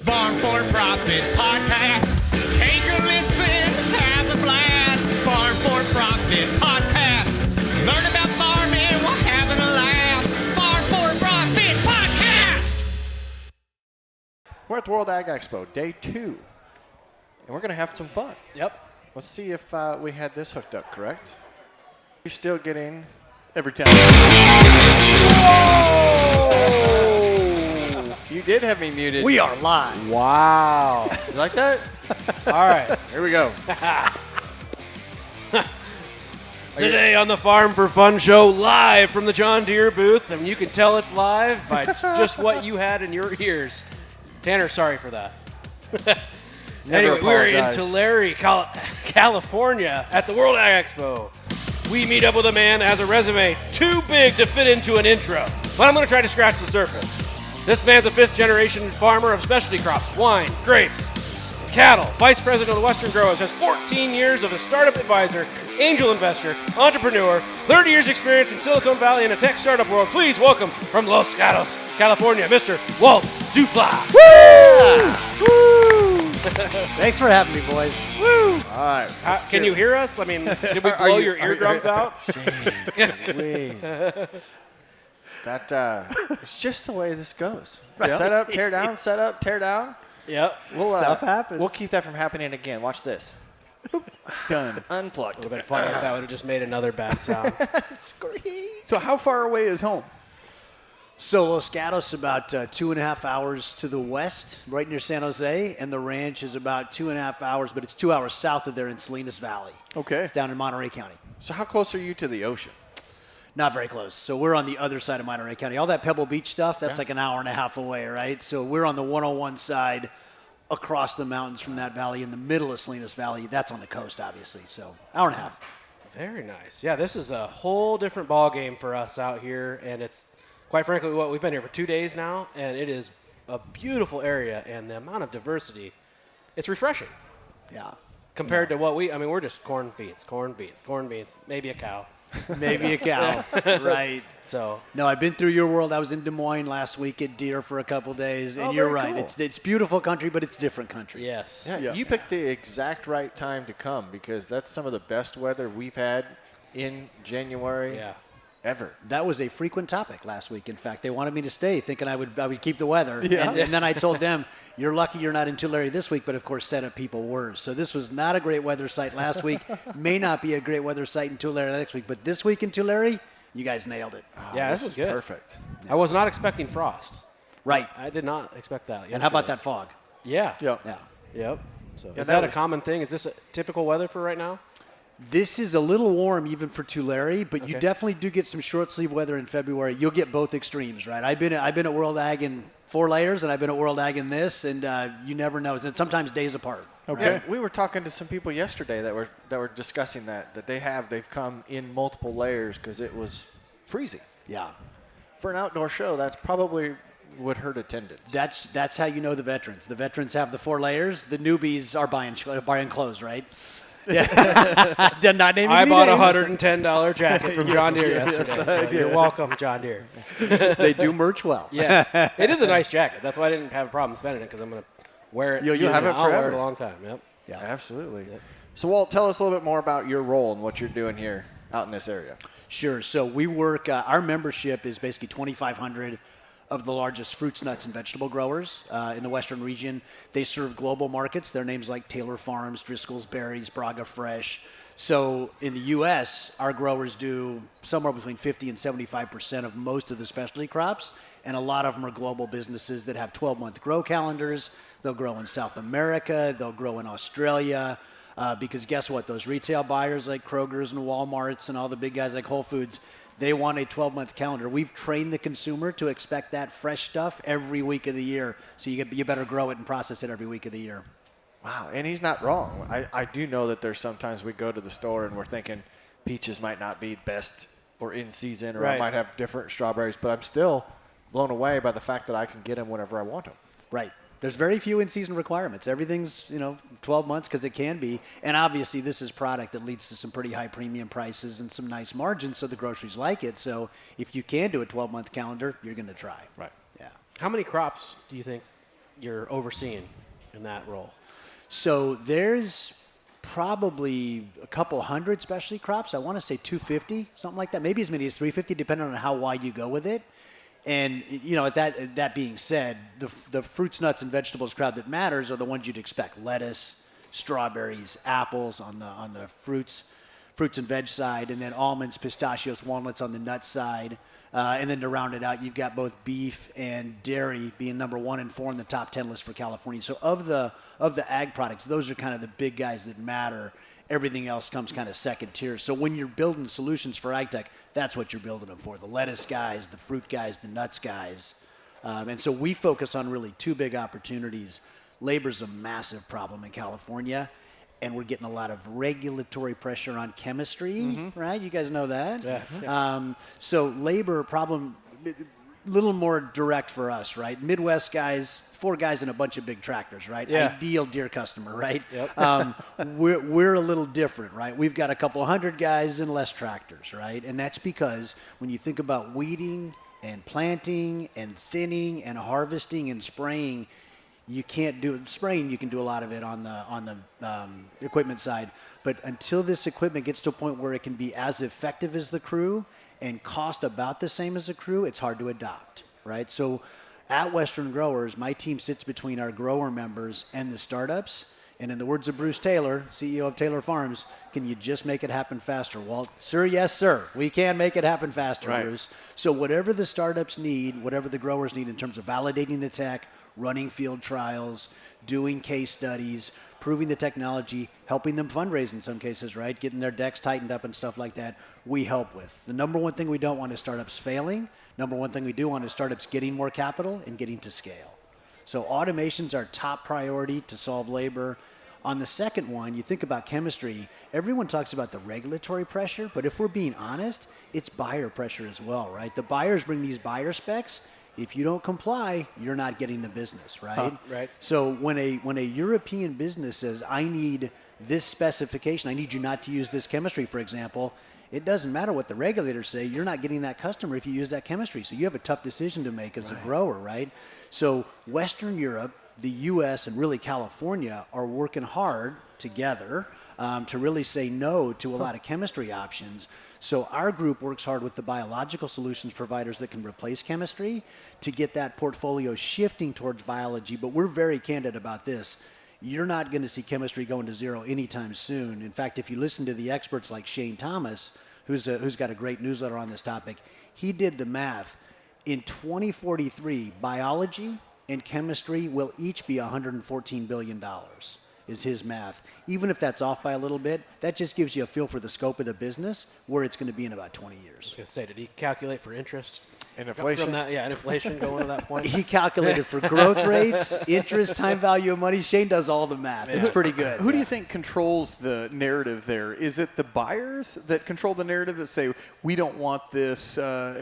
Farm4Profit podcast. Take a listen, have a blast. Farm4Profit podcast. Learn about farming while having a laugh. Farm4Profit podcast. We're at the World Ag Expo, day 2, and we're going to have some fun. Yep. Let's see if we had this hooked up correct. You're still getting every time. Whoa! You did have me muted. We are live. Wow. You like that? All right. Here we go. Today on the Farm4Fun show, live from the John Deere booth, and you can tell it's live by just what you had in your ears. Tanner, sorry for that. Anyway, we're in Tulare, California at the World Ag Expo. We meet up with a man that has a resume too big to fit into an intro, but I'm going to try to scratch the surface. This man's a fifth-generation farmer of specialty crops, wine, grapes, cattle, vice president of the Western Growers, has 14 years of a startup advisor, angel investor, entrepreneur, 30 years experience in Silicon Valley and a tech startup world. Please welcome from Los Gatos, California, Mr. Walt Duflock. Woo! Woo! Thanks for having me, boys. Woo! All right. Can you hear us? I mean, did we blow your eardrums out? Jeez Louise. That, it's just the way this goes. Set up, tear down, set up, tear down. Yep. Stuff happens. We'll keep that from happening again. Watch this. Done. Unplugged. It would have been funny if that would have just made another bad sound. It's great. So how far away is home? So Los Gatos about 2.5 hours to the west, right near San Jose, and the ranch is about 2.5 hours, but it's 2 hours south of there in Salinas Valley. Okay. It's down in Monterey County. So how close are you to the ocean? Not very close. So we're on the other side of Monterey County. All that Pebble Beach stuff, that's like an hour and a half away, right? So we're on the 101 side across the mountains from that valley in the middle of Salinas Valley. That's on the coast, obviously. So hour and a half. Very nice. Yeah, this is a whole different ball game for us out here, and it's quite frankly we've been here for 2 days now, and it is a beautiful area, and the amount of diversity, it's refreshing. Yeah. Compared to what we're just corn, beans, maybe a cow. Maybe a cow. Right. So no, I've been through your world. I was in Des Moines last week at Deere for a couple days, and you're right. Cool. It's beautiful country, but it's different country. yes. Yeah, you picked the exact right time to come because that's some of the best weather we've had in January ever. That was a frequent topic last week. In fact, they wanted me to stay, thinking I would keep the weather. Yeah. And then I told them, "You're lucky you're not in Tulare this week." But of course, Senate people were. So this was not a great weather site last week. May not be a great weather site in Tulare next week. But this week in Tulare, you guys nailed it. Yeah, this is good. Perfect. I was not expecting frost. Right. I did not expect that. And how about yesterday. that fog? Yeah. Yeah. Yeah. Yep. So Yeah, is that that a was- common thing? Is this a typical weather for right now? This is a little warm even for Tulare, but you definitely do get some short sleeve weather in February. You'll get both extremes, right? I've been at World Ag in 4 layers, and I've been at World Ag in this, and you never know. It's sometimes days apart. Okay. Right? We were talking to some people yesterday that were discussing that they've come in multiple layers because it was freezing. Yeah. For an outdoor show, that's probably would hurt attendance. That's how you know the veterans. The veterans have the 4 layers. The newbies are buying clothes, right? Yeah. Not naming I any bought a names. $110 jacket from John Deere yesterday. So you're welcome, John Deere. They do merch well. Yes. It is a nice jacket. That's why I didn't have a problem spending it because I'm going to wear it. You'll have it I'll wear forever. it a long time. Yep. Yeah. Absolutely. So, Walt, tell us a little bit more about your role and what you're doing here out in this area. Sure. So we work, our membership is basically 2,500 of the largest fruits, nuts, and vegetable growers in the Western region. They serve global markets. Their names like Taylor Farms, Driscoll's Berries, Braga Fresh. So in the U.S., our growers do somewhere between 50 and 75% of most of the specialty crops, and a lot of them are global businesses that have 12-month grow calendars. They'll grow in South America. They'll grow in Australia. Because guess what? Those retail buyers like Kroger's and Walmart's and all the big guys like Whole Foods, they want a 12-month calendar. We've trained the consumer to expect that fresh stuff every week of the year. So you better grow it and process it every week of the year. Wow, and he's not wrong. I do know that there's sometimes we go to the store and we're thinking peaches might not be best or in season, or I might have different strawberries, but I'm still blown away by the fact that I can get them whenever I want them. Right. There's very few in-season requirements. Everything's, 12 months because it can be. And obviously this is product that leads to some pretty high premium prices and some nice margins, so the groceries like it. So if you can do a 12-month calendar, you're going to try. Right. Yeah. How many crops do you think you're overseeing in that role? So there's probably a couple hundred specialty crops. I want to say 250, something like that. Maybe as many as 350, depending on how wide you go with it. And, you know, that being said, the fruits, nuts, and vegetables crowd that matters are the ones you'd expect. Lettuce, strawberries, apples on the fruits and veg side, and then almonds, pistachios, walnuts on the nut side. And then to round it out, you've got both beef and dairy being number 1 and 4 in the top 10 list for California. So of the ag products, those are kind of the big guys that matter. Everything else comes kind of second tier. So when you're building solutions for ag tech, that's what you're building them for. The lettuce guys, the fruit guys, the nuts guys. And so we focus on really 2 big opportunities. Labor's a massive problem in California, and we're getting a lot of regulatory pressure on chemistry, right? You guys know that? Yeah. So labor problem, a little more direct for us, right? Midwest guys, 4 guys and a bunch of big tractors, right? Yeah. Ideal Deere customer, right? Yep. We're a little different, right? We've got a couple hundred guys and less tractors, right? And that's because when you think about weeding and planting and thinning and harvesting and spraying, you can't do it. Spraying, you can do a lot of it on the equipment side. But until this equipment gets to a point where it can be as effective as the crew and cost about the same as the crew, it's hard to adopt, right? So at Western Growers, my team sits between our grower members and the startups. And in the words of Bruce Taylor, CEO of Taylor Farms, can you just make it happen faster, Walt? Sir, yes, sir. We can make it happen faster, Right. Bruce. So whatever the startups need, whatever the growers need in terms of validating the tech, running field trials, doing case studies, proving the technology, helping them fundraise in some cases, right? Getting their decks tightened up and stuff like that, we help with. The number one thing we don't want is startups failing. Number one thing we do want is startups getting more capital and getting to scale. So automation's our top priority to solve labor. On the second one, you think about chemistry, everyone talks about the regulatory pressure, but if we're being honest, it's buyer pressure as well, right? The buyers bring these buyer specs. If you don't comply, you're not getting the business, right? Right. So when a European business says, I need this specification, I need you not to use this chemistry, for example, it doesn't matter what the regulators say, you're not getting that customer if you use that chemistry. So you have a tough decision to make as a grower, right? So Western Europe, the U.S., and really California are working hard together to really say no to a lot of chemistry options. So our group works hard with the biological solutions providers that can replace chemistry to get that portfolio shifting towards biology. But we're very candid about this. You're not going to see chemistry going to zero anytime soon. In fact, if you listen to the experts like Shane Thomas, who's got a great newsletter on this topic, he did the math. In 2043, biology and chemistry will each be $114 billion. Is his math. Even if that's off by a little bit, that just gives you a feel for the scope of the business, where it's going to be in about 20 years. I was going to say, did he calculate for interest? And inflation? From that, yeah, and inflation going to that point? He calculated for growth rates, interest, time value of money. Shane does all the math. It's pretty good. Who do you think controls the narrative there? Is it the buyers that control the narrative that say, we don't want this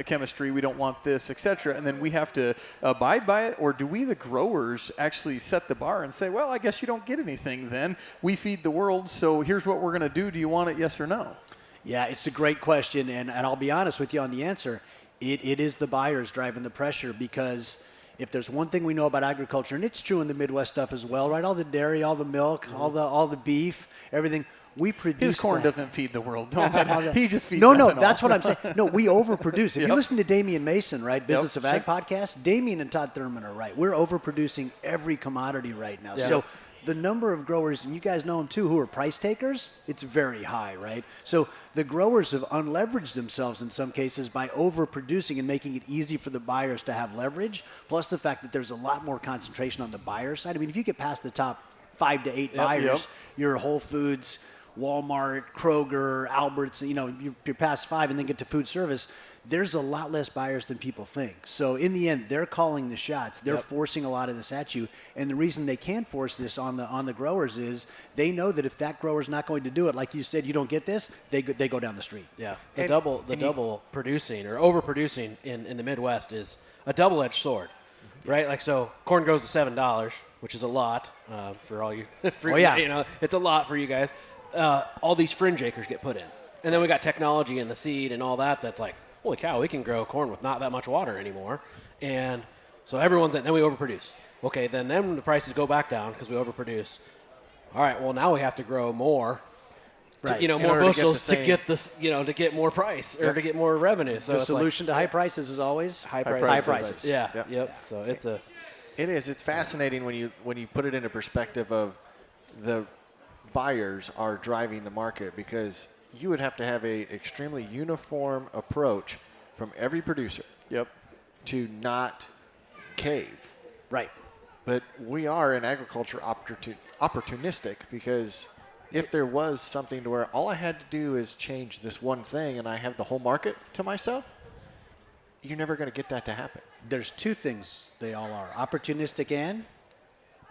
chemistry, we don't want this, et cetera, and then we have to abide by it? Or do we, the growers, actually set the bar and say, well, I guess you don't get anything then. We feed the world, so here's what we're going to do. Do you want it, yes or no? Yeah, it's a great question, and I'll be honest with you on the answer. It is the buyers driving the pressure, because if there's one thing we know about agriculture, and it's true in the Midwest stuff as well, right? All the dairy, all the milk, all the beef, everything. We produce. His corn that. doesn't feed the world. Don't let him. He just feeds No, ethanol. that's what I'm saying. No, we overproduce. If you listen to Damian Mason, right, Business of Ag sure. podcast, Damian and Todd Thurman are right. We're overproducing every commodity right now. Yeah. So the number of growers, and you guys know them too, who are price takers, it's very high, right? So the growers have unleveraged themselves in some cases by overproducing and making it easy for the buyers to have leverage, plus the fact that there's a lot more concentration on the buyer side. I mean, if you get past the top 5 to 8 buyers, you're Whole Foods, Walmart, Kroger, Alberts, you're past 5 and then get to food service, there's a lot less buyers than people think. So in the end, they're calling the shots. They're forcing a lot of this at you. And the reason they can't force this on the growers is they know that if that grower's not going to do it, like you said, you don't get this, they go down the street. Yeah, the double producing or overproducing in the Midwest is a double-edged sword, right? Like, so corn goes to $7, which is a lot for all you. It's a lot for you guys. All these fringe acres get put in, and then we got technology and the seed and all that. That's like, holy cow, we can grow corn with not that much water anymore, and so then we overproduce. Okay, then the prices go back down because we overproduce. All right, well, now we have to grow more. Right. More bushels to get this, to get more price or to get more revenue. So the solution to high prices is always high prices. High prices. Yeah. Yep. Yep. So It is. It's fascinating when you put it into perspective of the buyers are driving the market, because you would have to have a extremely uniform approach from every producer. Yep. To not cave. Right. But we are in agriculture opportunistic, because if there was something to where all I had to do is change this one thing and I have the whole market to myself, you're never going to get that to happen. There's two things they all are: opportunistic and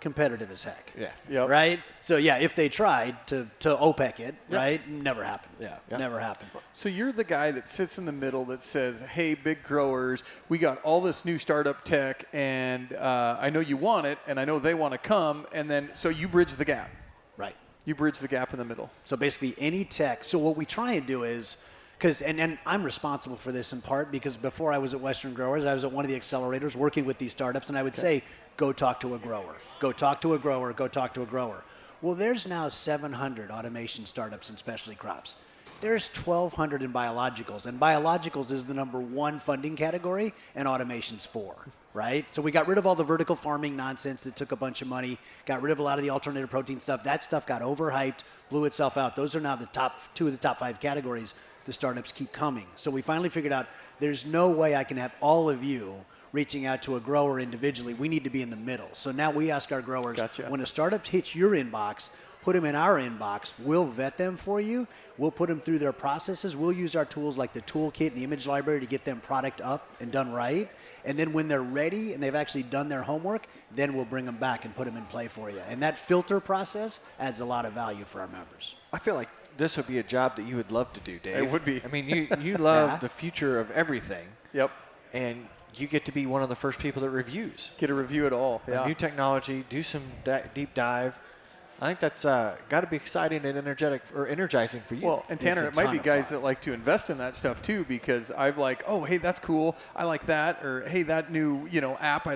competitive as heck. Yeah. Yep. Right? So, yeah, if they tried to OPEC it, right, never happened. Yeah. Never happened. So you're the guy that sits in the middle that says, hey, big growers, we got all this new startup tech, and I know you want it, and I know they want to come, and then so you bridge the gap. Right. You bridge the gap in the middle. So basically any tech. So what we try and do is, and I'm responsible for this in part because before I was at Western Growers, I was at one of the accelerators working with these startups, and I would say, go talk to a grower. Go talk to a grower. Go talk to a grower. Well, there's now 700 automation startups in specialty crops. There's 1,200 in biologicals, and biologicals is the number one funding category, and automation's 4, right? So we got rid of all the vertical farming nonsense that took a bunch of money, got rid of a lot of the alternative protein stuff. That stuff got overhyped, blew itself out. Those are now the top 2 of the top 5 categories. The startups keep coming. So we finally figured out there's no way I can have all of you reaching out to a grower individually. We need to be in the middle. So now we ask our growers, when a startup hits your inbox, put them in our inbox. We'll vet them for you. We'll put them through their processes. We'll use our tools like the toolkit and the image library to get them product up and done right. And then when they're ready and they've actually done their homework, then we'll bring them back and put them in play for you. And that filter process adds a lot of value for our members. I feel like this would be a job that you would love to do, Dave. It would be. I mean, you love the future of everything. Yep. And you get to be one of the first people that reviews. Get a review at all. Yeah. New technology, do some deep dive. I think that's got to be exciting and energizing for you. Well, and Tanner, it might be guys that like to invest in that stuff too, because I've like, oh, hey, that's cool. I like that. Or, hey, that new, app,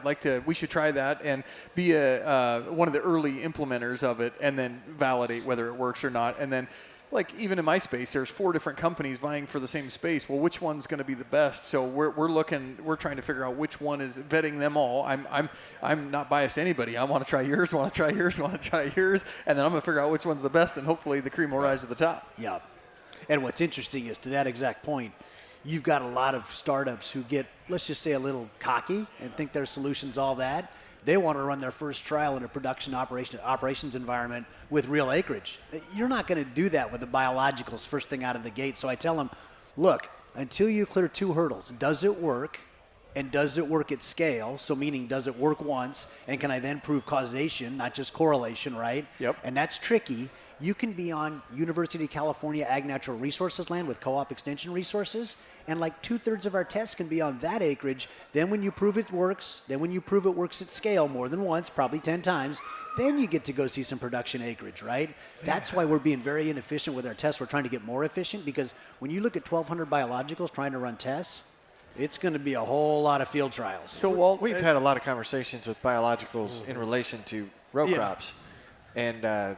we should try that, and be one of the early implementers of it, and then validate whether it works or not. And then, like, even in my space, there's 4 different companies vying for the same space. Well, which one's going to be the best? So we're trying to figure out which one is, vetting them all. I'm not biased to anybody. I want to try yours, want to try yours, and then I'm going to figure out which one's the best, and hopefully the cream will rise to the top. Yeah. And what's interesting is, to that exact point, you've got a lot of startups who get, let's just say, a little cocky and think their solution's all that. They want to run their first trial in a production operations environment with real acreage. You're not going to do that with the biologicals first thing out of the gate. So I tell them, look, until you clear 2 hurdles, does it work? And does it work at scale? So meaning, does it work once? And can I then prove causation, not just correlation, right? Yep. And that's tricky. You can be on University of California Ag Natural Resources land with co-op extension resources, and like 2/3 of our tests can be on that acreage. Then when you prove it works, at scale more than once, probably 10 times, then you get to go see some production acreage, right? That's why we're being very inefficient with our tests. We're trying to get more efficient, because when you look at 1,200 biologicals trying to run tests, it's going to be a whole lot of field trials. So, Walt, we've had a lot of conversations with biologicals in relation to row crops, and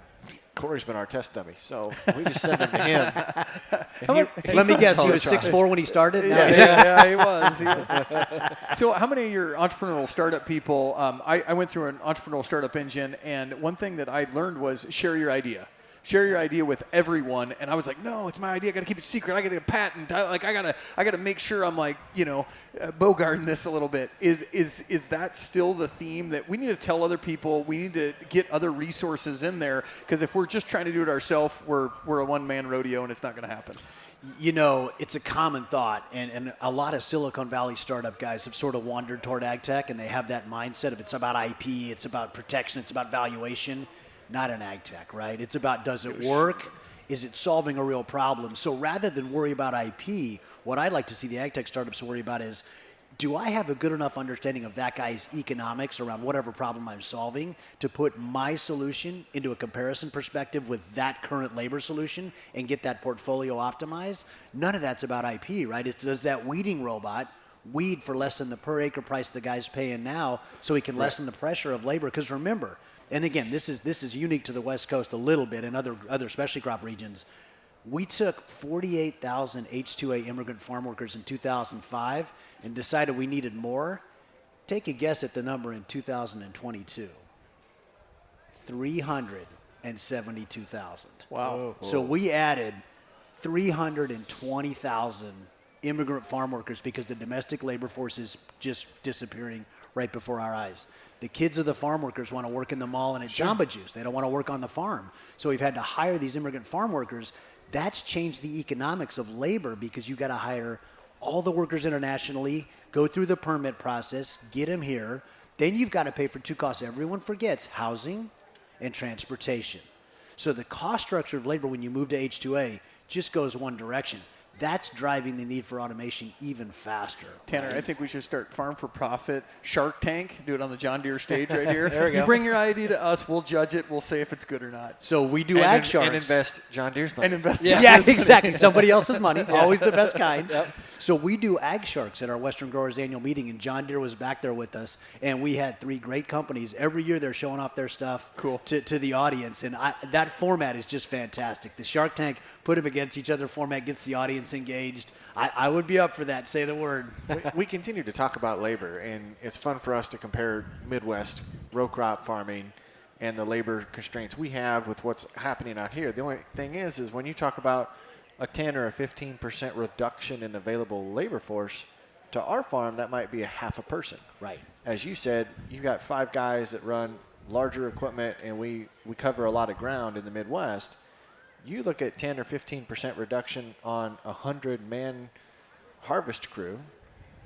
Corey's been our test dummy, so we just send them to him. Let me guess, he was 6'4" when he started? Yeah, he was. So how many of your entrepreneurial startup people, I went through an entrepreneurial startup engine, and one thing that I learned was share your idea. Share your idea with everyone, and I was like, no, it's my idea. I got to keep it secret. I got to get a patent. I got to make sure I'm bogarting this a little bit. Is that still the theme that we need to tell other people? We need to get other resources in there, because if we're just trying to do it ourselves, we're a one-man rodeo, and it's not going to happen. It's a common thought, and a lot of Silicon Valley startup guys have sort of wandered toward ag tech, and they have that mindset of it's about IP, it's about protection, it's about valuation. Not in ag tech, right? It's about, does it work? Is it solving a real problem? So rather than worry about IP, what I'd like to see the ag tech startups worry about is, do I have a good enough understanding of that guy's economics around whatever problem I'm solving to put my solution into a comparison perspective with that current labor solution and get that portfolio optimized? None of that's about IP, right? It's, does that weeding robot weed for less than the per acre price the guy's paying now, so he can lessen the pressure of labor. Because remember, and again, this is unique to the West Coast a little bit and other specialty crop regions. We took 48,000 H-2A immigrant farm workers in 2005 and decided we needed more. Take a guess at the number in 2022. 372,000. Wow. So we added 320,000 immigrant farm workers because the domestic labor force is just disappearing right before our eyes. The kids of the farm workers want to work in the mall and at Jamba Juice. They don't want to work on the farm. So we've had to hire these immigrant farm workers. That's changed the economics of labor because you got to hire all the workers internationally, go through the permit process, get them here. Then you've got to pay for two costs everyone forgets: housing and transportation. So the cost structure of labor when you move to H-2A just goes one direction. That's driving the need for automation even faster. Tanner, right? I think we should start Farm4Profit Shark Tank. Do it on the John Deere stage right here. There we go. You bring your idea to us. We'll judge it. We'll say if it's good or not. So we do ag sharks. And invest John Deere's money. And invest. Yeah, exactly. Somebody else's money. Always the best kind. So we do ag sharks at our Western Growers annual meeting, and John Deere was back there with us, and we had 3 great companies. Every year they're showing off their stuff to the audience, and that format is just fantastic. The Shark Tank, put them against each other format, gets the audience engaged. I would be up for that. Say the word. We continue to talk about labor, and it's fun for us to compare Midwest row crop farming and the labor constraints we have with what's happening out here. The only thing is when you talk about a 10 or a 15% reduction in available labor force, to our farm, that might be a half a person. Right. As you said, you've got 5 guys that run larger equipment, and we cover a lot of ground in the Midwest. You look at 10 or 15% reduction on a 100-man harvest crew,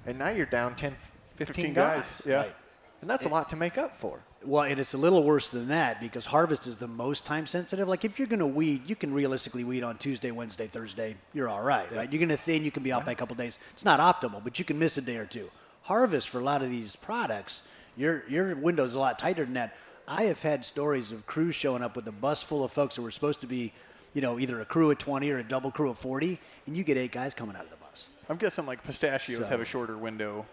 and now you're down 10, 15 guys. Yeah. Right. And that's a lot to make up for. Well, and it's a little worse than that because harvest is the most time sensitive. Like if you're going to weed, you can realistically weed on Tuesday, Wednesday, Thursday. You're all right, right? You're going to thin, you can be out by a couple days. It's not optimal, but you can miss a day or two. Harvest for a lot of these products, your window's a lot tighter than that. I have had stories of crews showing up with a bus full of folks that were supposed to be, either a crew of 20 or a double crew of 40, and you get 8 guys coming out of the bus. I'm guessing like pistachios So- have a shorter window.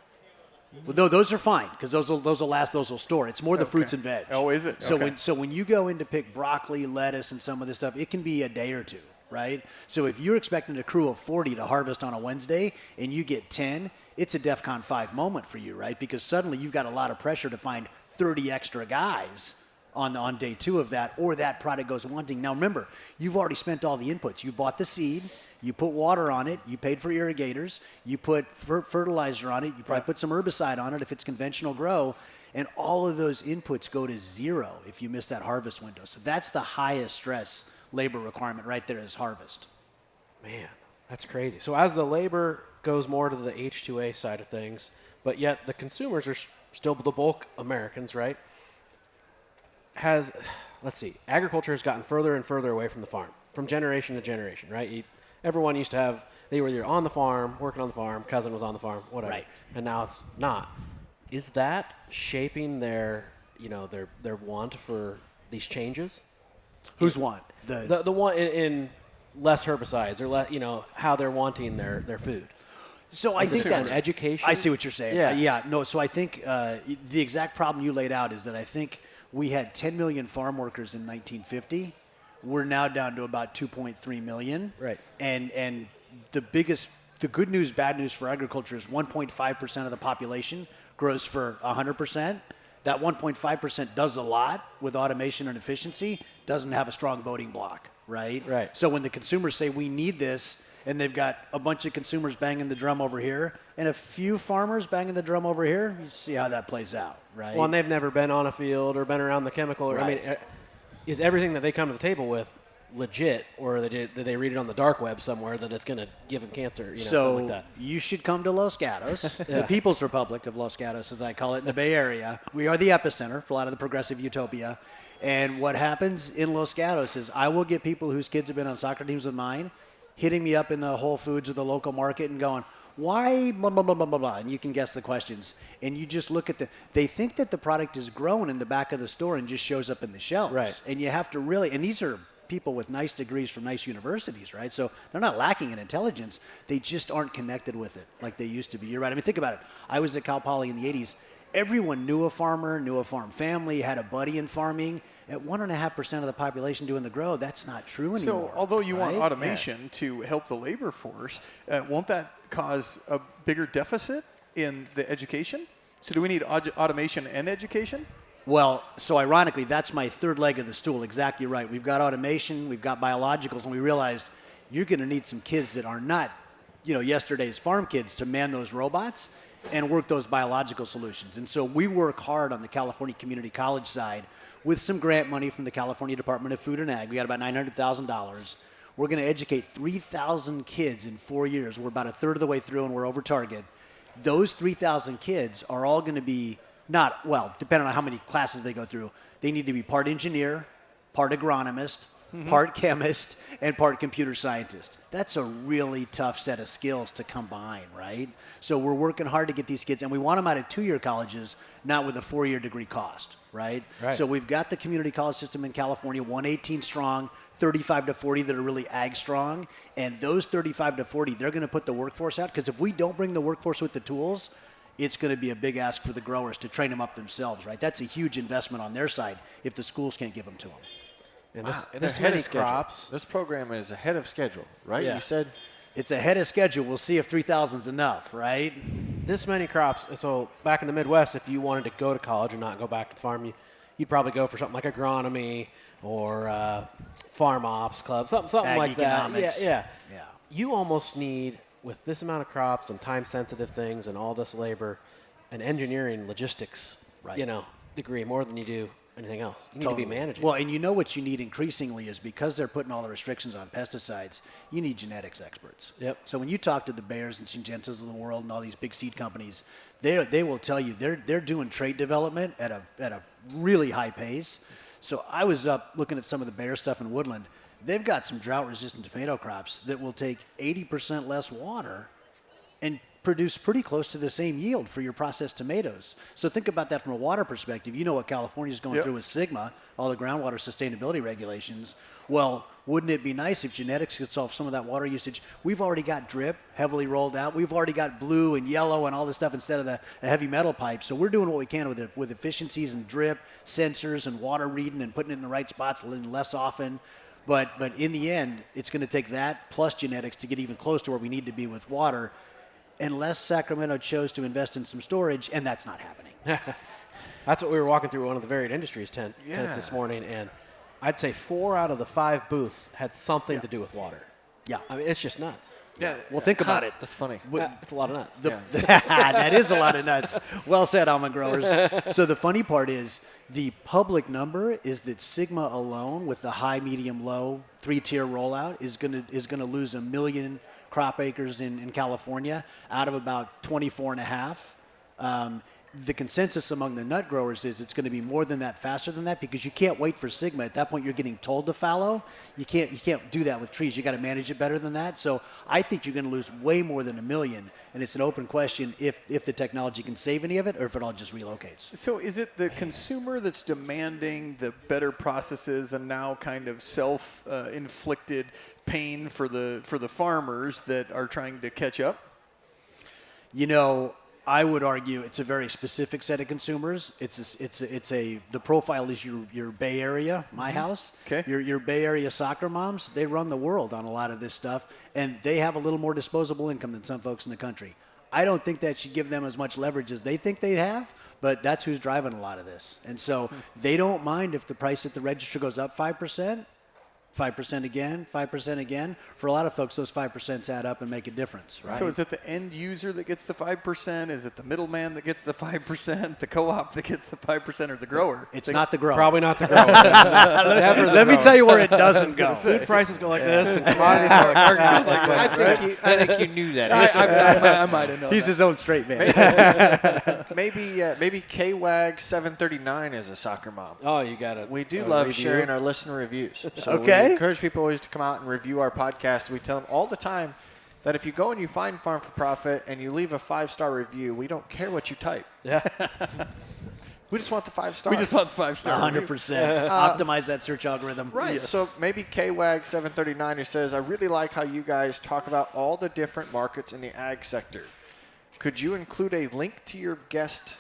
Well, no, those are fine because those will last. Those will store. It's more the fruits and veg. Oh, is it? So Okay. when you go in to pick broccoli, lettuce, and some of this stuff, it can be a day or two, right? So if you're expecting a crew of 40 to harvest on a Wednesday and you get 10, it's a DEFCON 5 moment for you, right? Because suddenly you've got a lot of pressure to find 30 extra guys on day 2 of that, or that product goes wanting. Now remember, you've already spent all the inputs. You bought the seed, you put water on it, you paid for irrigators, you put fertilizer on it, you probably put some herbicide on it if it's conventional grow, and all of those inputs go to 0 if you miss that harvest window. So that's the highest stress labor requirement right there is harvest. Man, that's crazy. So as the labor goes more to the H-2A side of things, but yet the consumers are still the bulk Americans, right? Agriculture has gotten further and further away from the farm, from generation to generation, right? Everyone used to have, they were either on the farm, working on the farm, cousin was on the farm, whatever. Right. And now it's not. Is that shaping their want for these changes? Who's want? The one in less herbicides or how they're wanting their food. So I think that's education. I see what you're saying. Yeah. No. So I think the exact problem you laid out is that I think we had 10 million farm workers in 1950. We're now down to about 2.3 million. Right. And the good news, bad news for agriculture is 1.5% of the population grows for 100%. That 1.5% does a lot with automation and efficiency, doesn't have a strong voting block, right? Right. So when the consumers say we need this, and they've got a bunch of consumers banging the drum over here and a few farmers banging the drum over here, you see how that plays out, right? Well, and they've never been on a field or been around the chemical. Right. Is everything that they come to the table with legit, or did they read it on the dark web somewhere that it's going to give them cancer, something like that? You should come to Los Gatos, the People's Republic of Los Gatos, as I call it, in the Bay Area. We are the epicenter for a lot of the progressive utopia. And what happens in Los Gatos is I will get people whose kids have been on soccer teams with mine hitting me up in the Whole Foods or the local market and going, why blah, blah, blah, blah, blah, blah, and you can guess the questions. And you just look at they think that the product is grown in the back of the store and just shows up in the shelves. Right. And you have to really, and these are people with nice degrees from nice universities, right? So they're not lacking in intelligence. They just aren't connected with it like they used to be. You're right. I mean, think about it. I was at Cal Poly in the 80s. Everyone knew a farmer, knew a farm family, had a buddy in farming. At 1.5% of the population doing the grow, that's not true anymore. So although you want right? automation to help the labor force, won't that cause a bigger deficit in the education? So do we need automation and education? Well, so ironically, that's my third leg of the stool. Exactly right. We've got automation, we've got biologicals, and we realized you're going to need some kids that are not, yesterday's farm kids to man those robots and work those biological solutions. And so we work hard on the California Community College side with some grant money from the California Department of Food and Ag. We got about $900,000. We're going to educate 3,000 kids in 4 years. We're about a third of the way through, and we're over target. Those 3,000 kids are all going to be depending on how many classes they go through, they need to be part engineer, part agronomist, part chemist, and part computer scientist. That's a really tough set of skills to combine, right? So we're working hard to get these kids, and we want them out of 2-year colleges, not with a 4-year degree cost, right? So we've got the community college system in California, 118 strong, 35 to 40 that are really ag strong, and those 35 to 40, they're going to put the workforce out, because if we don't bring the workforce with the tools, it's going to be a big ask for the growers to train them up themselves, right? That's a huge investment on their side if the schools can't give them to them. And Wow. this Ahead many of schedule. crops. This program is ahead of schedule, right? Yeah. You said It's ahead of schedule. We'll see if 3,000 is enough, right? This many crops. So back in the Midwest, if you wanted to go to college and not go back to the farm, you'd probably go for something like agronomy or farm ops club, something Ag like economics. that. Yeah. You almost need, with this amount of crops and time-sensitive things and all this labor, an engineering logistics, degree more than you do anything else. You need to be managing. Well, and what you need increasingly is, because they're putting all the restrictions on pesticides, you need genetics experts. Yep. So when you talk to the Bayers and Syngentas of the world and all these big seed companies, they will tell you they're doing trait development at a really high pace. So I was up looking at some of the Bayer stuff in Woodland. They've got some drought-resistant tomato crops that will take 80% less water and produce pretty close to the same yield for your processed tomatoes. So think about that from a water perspective. You know what California is going through with SGMA, all the groundwater sustainability regulations. Well, wouldn't it be nice if genetics could solve some of that water usage? We've already got drip heavily rolled out. We've already got blue and yellow and all this stuff instead of the heavy metal pipe. So we're doing what we can with efficiencies and drip, sensors and water reading and putting it in the right spots less often. But in the end, it's going to take that plus genetics to get even close to where we need to be with water, unless Sacramento chose to invest in some storage, and that's not happening. That's what we were walking through one of the varied industries tents this morning, and I'd say 4 out of the 5 booths had something to do with water. Yeah. I mean, it's just nuts. Yeah. Well, think about it. That's funny. It's a lot of nuts. That is a lot of nuts. Well said, almond growers. So the funny part is the public number is that SGMA alone, with the high, medium, low 3-tier rollout, is gonna lose 1 million crop acres in California out of about 24 and a half. The consensus among the nut growers is it's going to be more than that, faster than that, because you can't wait for SGMA. At that point, you're getting told to fallow. You can't do that with trees. You got to manage it better than that. So I think you're going to lose way more than 1 million, and it's an open question if the technology can save any of it or if it all just relocates. So is it the consumer that's demanding the better processes and now kind of self-inflicted pain for the farmers that are trying to catch up? I would argue it's a very specific set of consumers. The profile is your Bay Area, my house. Okay. Your Bay Area soccer moms, they run the world on a lot of this stuff, and they have a little more disposable income than some folks in the country. I don't think that should give them as much leverage as they think they have, but that's who's driving a lot of this. And so they don't mind if the price at the register goes up 5%. 5% again, 5% again. For a lot of folks, those 5% add up and make a difference, right? So is it the end user that gets the 5%? Is it the middleman that gets the 5%? The co-op that gets the 5%, or the grower? It's not the grower. Probably not the grower. Never the Let me grower. tell you where it doesn't go. Food prices go like this, and commodities go like that. I think you knew that. I might have known. He's his own straight man. Maybe KWAG 739 is a soccer mom. Oh, you got it. We do love sharing our listener reviews. So Okay. we encourage people always to come out and review our podcast. We tell them all the time that if you go and you find Farm for Profit and you leave a 5-star review, we don't care what you type. Yeah. We just want the 5 stars. We just want the 5-star. 100%. Optimize that search algorithm. Right. Yes. So maybe KWAG739 who says, I really like how you guys talk about all the different markets in the ag sector. Could you include a link to your guest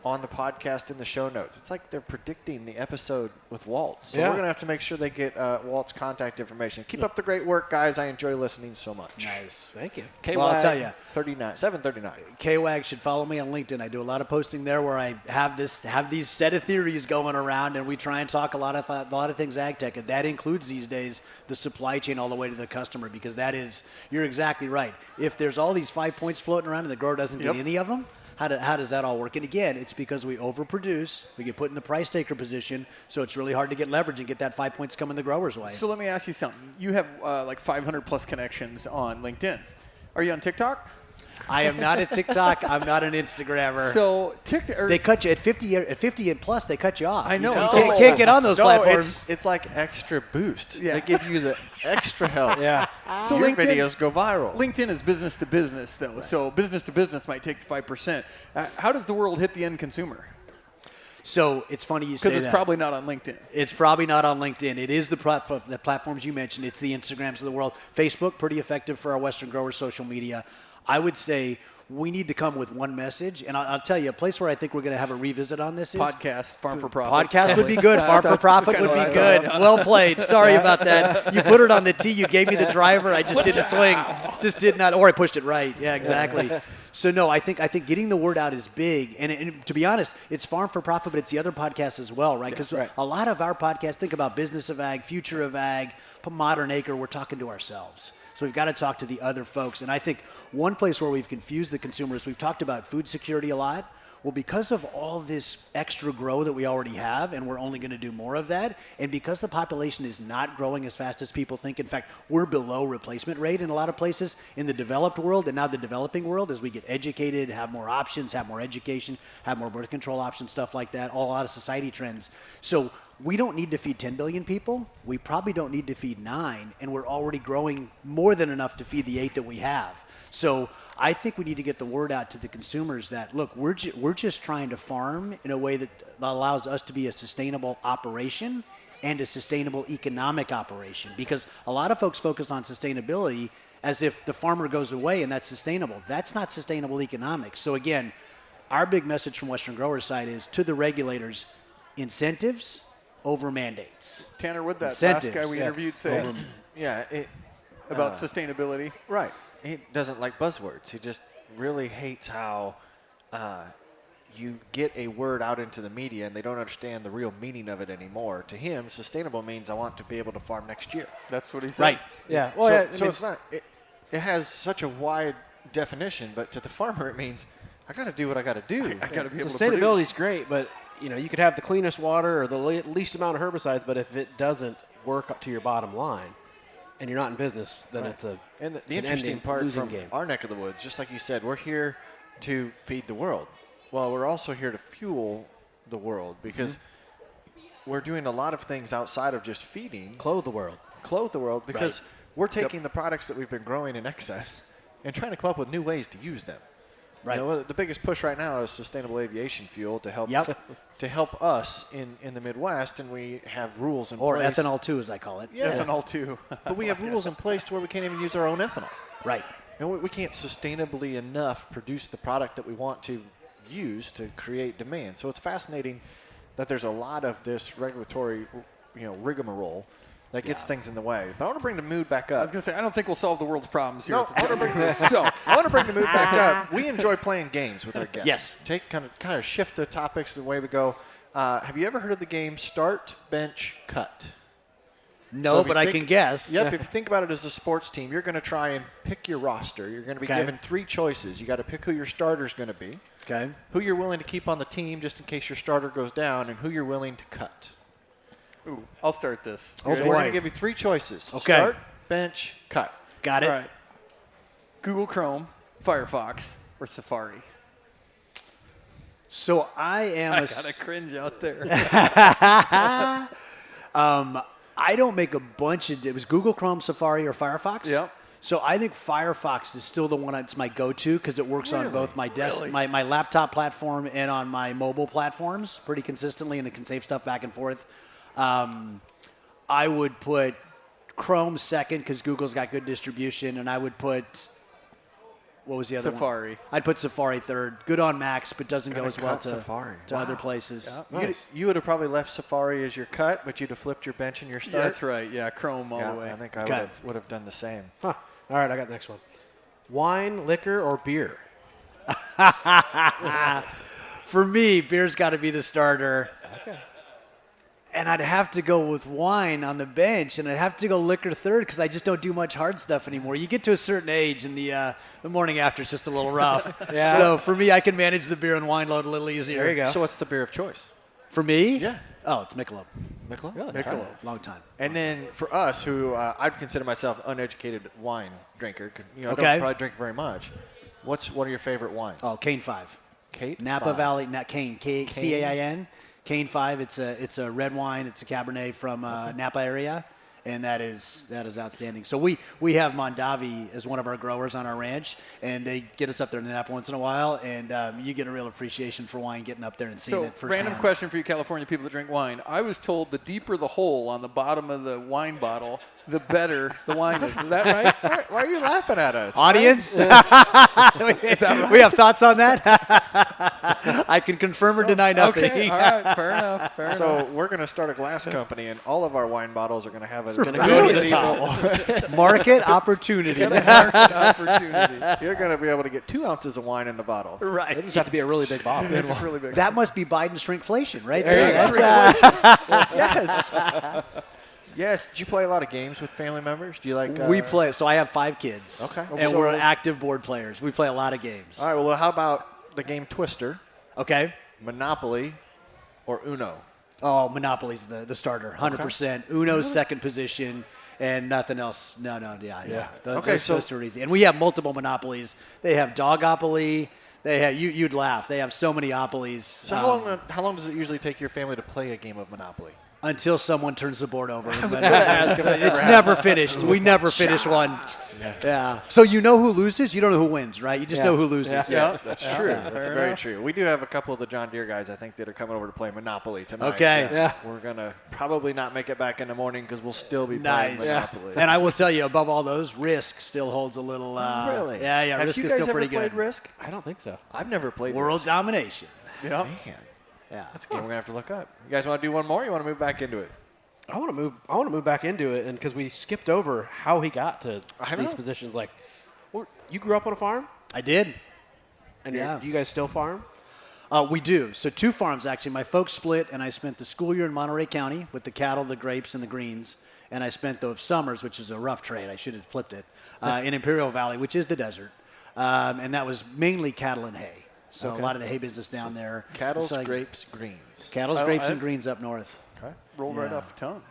on the podcast in the show notes? It's like they're predicting the episode with Walt. So we're going to have to make sure they get Walt's contact information. Keep up the great work, guys. I enjoy listening so much. Nice. Thank you. KWAG Well, I'll tell you. 739. KWAG should follow me on LinkedIn. I do a lot of posting there where I have these set of theories going around, and we try and talk a lot of things ag tech, and that includes these days the supply chain all the way to the customer, because that is, you're exactly right. If there's all these 5 points floating around and the grower doesn't get any of them, how does that all work? And again, it's because we overproduce, we get put in the price taker position, so it's really hard to get leverage and get that 5 points coming the grower's way. So let me ask you something. You have like 500 plus connections on LinkedIn. Are you on TikTok? I am not a TikTok. I'm not an Instagrammer. So TikTok, They cut you at 50 and plus. They cut you off. I know. You can't get on those platforms. It's like extra boost. Yeah. They give you the extra help. Yeah. So Your LinkedIn- videos go viral. LinkedIn is business to business, though. Right. So business to business might take the 5%. How does the world hit the end consumer? So it's funny you say that. Because it's probably not on LinkedIn. It's probably not on LinkedIn. It is the platforms you mentioned. It's the Instagrams of the world. Facebook, pretty effective for our Western growers' social media. I would say we need to come with one message. And I'll tell you, a place where I think we're going to have a revisit on this is Podcast, Farm for Profit. Podcast would be good. Farm for Profit would be good. Well played. Sorry about that. You put it on the tee. You gave me the driver. I just didn't swing. Just did not. Or I pushed it right. Yeah, exactly. So, no, I think getting the word out is big. And to be honest, it's Farm for Profit, but it's the other podcasts as well, right? Because a lot of our podcasts, think about Business of Ag, Future of Ag, Modern Acre, we're talking to ourselves. So we've got to talk to the other folks. And I think one place where we've confused the consumers, we've talked about food security a lot. Well, because of all this extra grow that we already have, and we're only going to do more of that, and because the population is not growing as fast as people think, in fact, we're below replacement rate in a lot of places in the developed world and now the developing world, as we get educated, have more options, have more education, have more birth control options, stuff like that, all out of society trends. So we don't need to feed 10 billion people. We probably don't need to feed 9, and we're already growing more than enough to feed the 8 that we have. So I think we need to get the word out to the consumers that, look, we're just trying to farm in a way that allows us to be a sustainable operation and a sustainable economic operation. Because a lot of folks focus on sustainability as if the farmer goes away and that's sustainable. That's not sustainable economics. So again, our big message from Western Growers' side is to the regulators, incentives over mandates. Tanner, what that Incentives, last guy we interviewed say about sustainability? Right. He doesn't like buzzwords. He just really hates how you get a word out into the media and they don't understand the real meaning of it anymore. To him, sustainable means I want to be able to farm next year. That's what he said. Right. Yeah. Well, So it's not. It has such a wide definition, but to the farmer it means I got to do what I got to do. I got to be able to sustainability produce. is great, but you could have the cleanest water or the least amount of herbicides, but if it doesn't work up to your bottom line, and you're not in business, then it's a And the it's an interesting ending, part losing from game. our neck of the woods, just like you said, we're here to feed the world. Well, we're also here to fuel the world because we're doing a lot of things outside of just feeding. Clothe the world. Clothe the world because we're taking the products that we've been growing in excess and trying to come up with new ways to use them. Right. The biggest push right now is sustainable aviation fuel to help to help us in the Midwest, and we have rules in Or place. ethanol too, as I call it. Yeah. Ethanol too. But we have rules in place to where we can't even use our own ethanol. Right. And we can't sustainably enough produce the product that we want to use to create demand. So it's fascinating that there's a lot of this regulatory, rigmarole that gets things in the way. But I want to bring the mood back up. I was going to say, I don't think we'll solve the world's problems here. No, at the I want to bring the mood back up. We enjoy playing games with our guests. Yes. Take kind of shift the topics the way we go. Have you ever heard of the game Start, Bench, Cut? No, So if you but I think- can guess. Yep. If you think about it as a sports team, you're going to try and pick your roster. You're going to be Okay. given 3 choices. You got to pick who your starter's going to be, Okay. who you're willing to keep on the team just in case your starter goes down, and who you're willing to cut. Ooh, I'll start this. Oh, So boy. we're going to give you 3 choices. Okay. Start, bench, cut. Got it. All right. Google Chrome, Firefox, or Safari? So I am I a got a cringe out there. I don't make a bunch of. It was Google Chrome, Safari, or Firefox. Yep. So I think Firefox is still the one that's my go-to because it works on both my my laptop platform and on my mobile platforms pretty consistently, and it can save stuff back and forth. I would put Chrome second because Google's got good distribution, and I would put, what was the other Safari. one? I'd put Safari third. Good on Macs, but doesn't go as well to Safari. other places. Yeah. Nice. You would have probably left Safari as your cut, but you'd have flipped your bench and your start. That's right. Yeah, Chrome all the way. I think I would have done the same. Huh. All right, I got the next one. Wine, liquor, or beer? For me, beer's got to be the starter. Okay. And I'd have to go with wine on the bench, and I'd have to go liquor third because I just don't do much hard stuff anymore. You get to a certain age, and the morning after is just a little rough. Yeah. So for me, I can manage the beer and wine load a little easier. There you go. So what's the beer of choice? For me? Yeah. Oh, it's Michelob. Michelob? Really? Michelob. Long time. And then for us, who I'd consider myself uneducated wine drinker, I don't probably drink very much. What are your favorite wines? Oh, Cane 5. Kate? Napa Valley, not Cane, Cain. Cane 5. It's a red wine. It's a Cabernet from Napa area, and that is outstanding. So we have Mondavi as one of our growers on our ranch, and they get us up there to Napa once in a while, and you get a real appreciation for wine getting up there and seeing it firsthand. Random question for you California people that drink wine. I was told the deeper the hole on the bottom of the wine bottle, the better the wine is. Is that right? Why are you laughing at us? Audience? We have thoughts on that? I can confirm or deny nothing. Okay, all right, fair enough. So we're going to start a glass company, and all of our wine bottles are going to have a Go to the top. Market opportunity. Market opportunity. You're going to be able to get 2 ounces of wine in the bottle. It Right. just have to be a really big bottle. It's really big. That must be Biden's shrinkflation, right? Yes. Yes. Did you play a lot of games with family members? Do you like? We play. So I have 5 kids. Okay. And So- we're active board players. We play a lot of games. All right. Well, how about the game Twister, Okay. Monopoly, or Uno? Oh, Monopoly's the starter, 100%. Uno's second position, and nothing else. No, yeah. Those two are easy. And we have multiple Monopolies. They have Dogopoly. They have you'd laugh. They have so many Opolies. So how long does it usually take your family to play a game of Monopoly? Until someone turns the board over. It's never finished. We never finish one. Yeah. So you know who loses? You don't know who wins, right? You just know who loses. Yeah. Yes, that's true. That's very true. We do have a couple of the John Deere guys, I think, that are coming over to play Monopoly tonight. Okay. Yeah. We're going to probably not make it back in the morning because we'll still be playing Nice. Monopoly. And I will tell you, above all those, Risk still holds a little. Really? Yeah. Have Risk you is guys still ever pretty played good. Risk? I don't think so. I've never played World Risk. domination. Yeah. Man, Yeah. that's a game we're going to have to look up. You guys want to do one more or you want to move back into it? I want to move back into it, and because we skipped over how he got to I these know. positions. Like, you grew up on a farm, I did. and Yeah. do you guys still farm? We do. So 2 farms, actually. My folks split, and I spent the school year in Monterey County with the cattle, the grapes, and the greens. And I spent those summers, which is a rough trade. I should have flipped it, in Imperial Valley, which is the desert. And that was mainly cattle and hay. So a lot of the hay business down there. Cattle, It's like grapes, greens. Cattle's, grapes, and greens up north. Okay. Rolled right Yeah. off the tongue.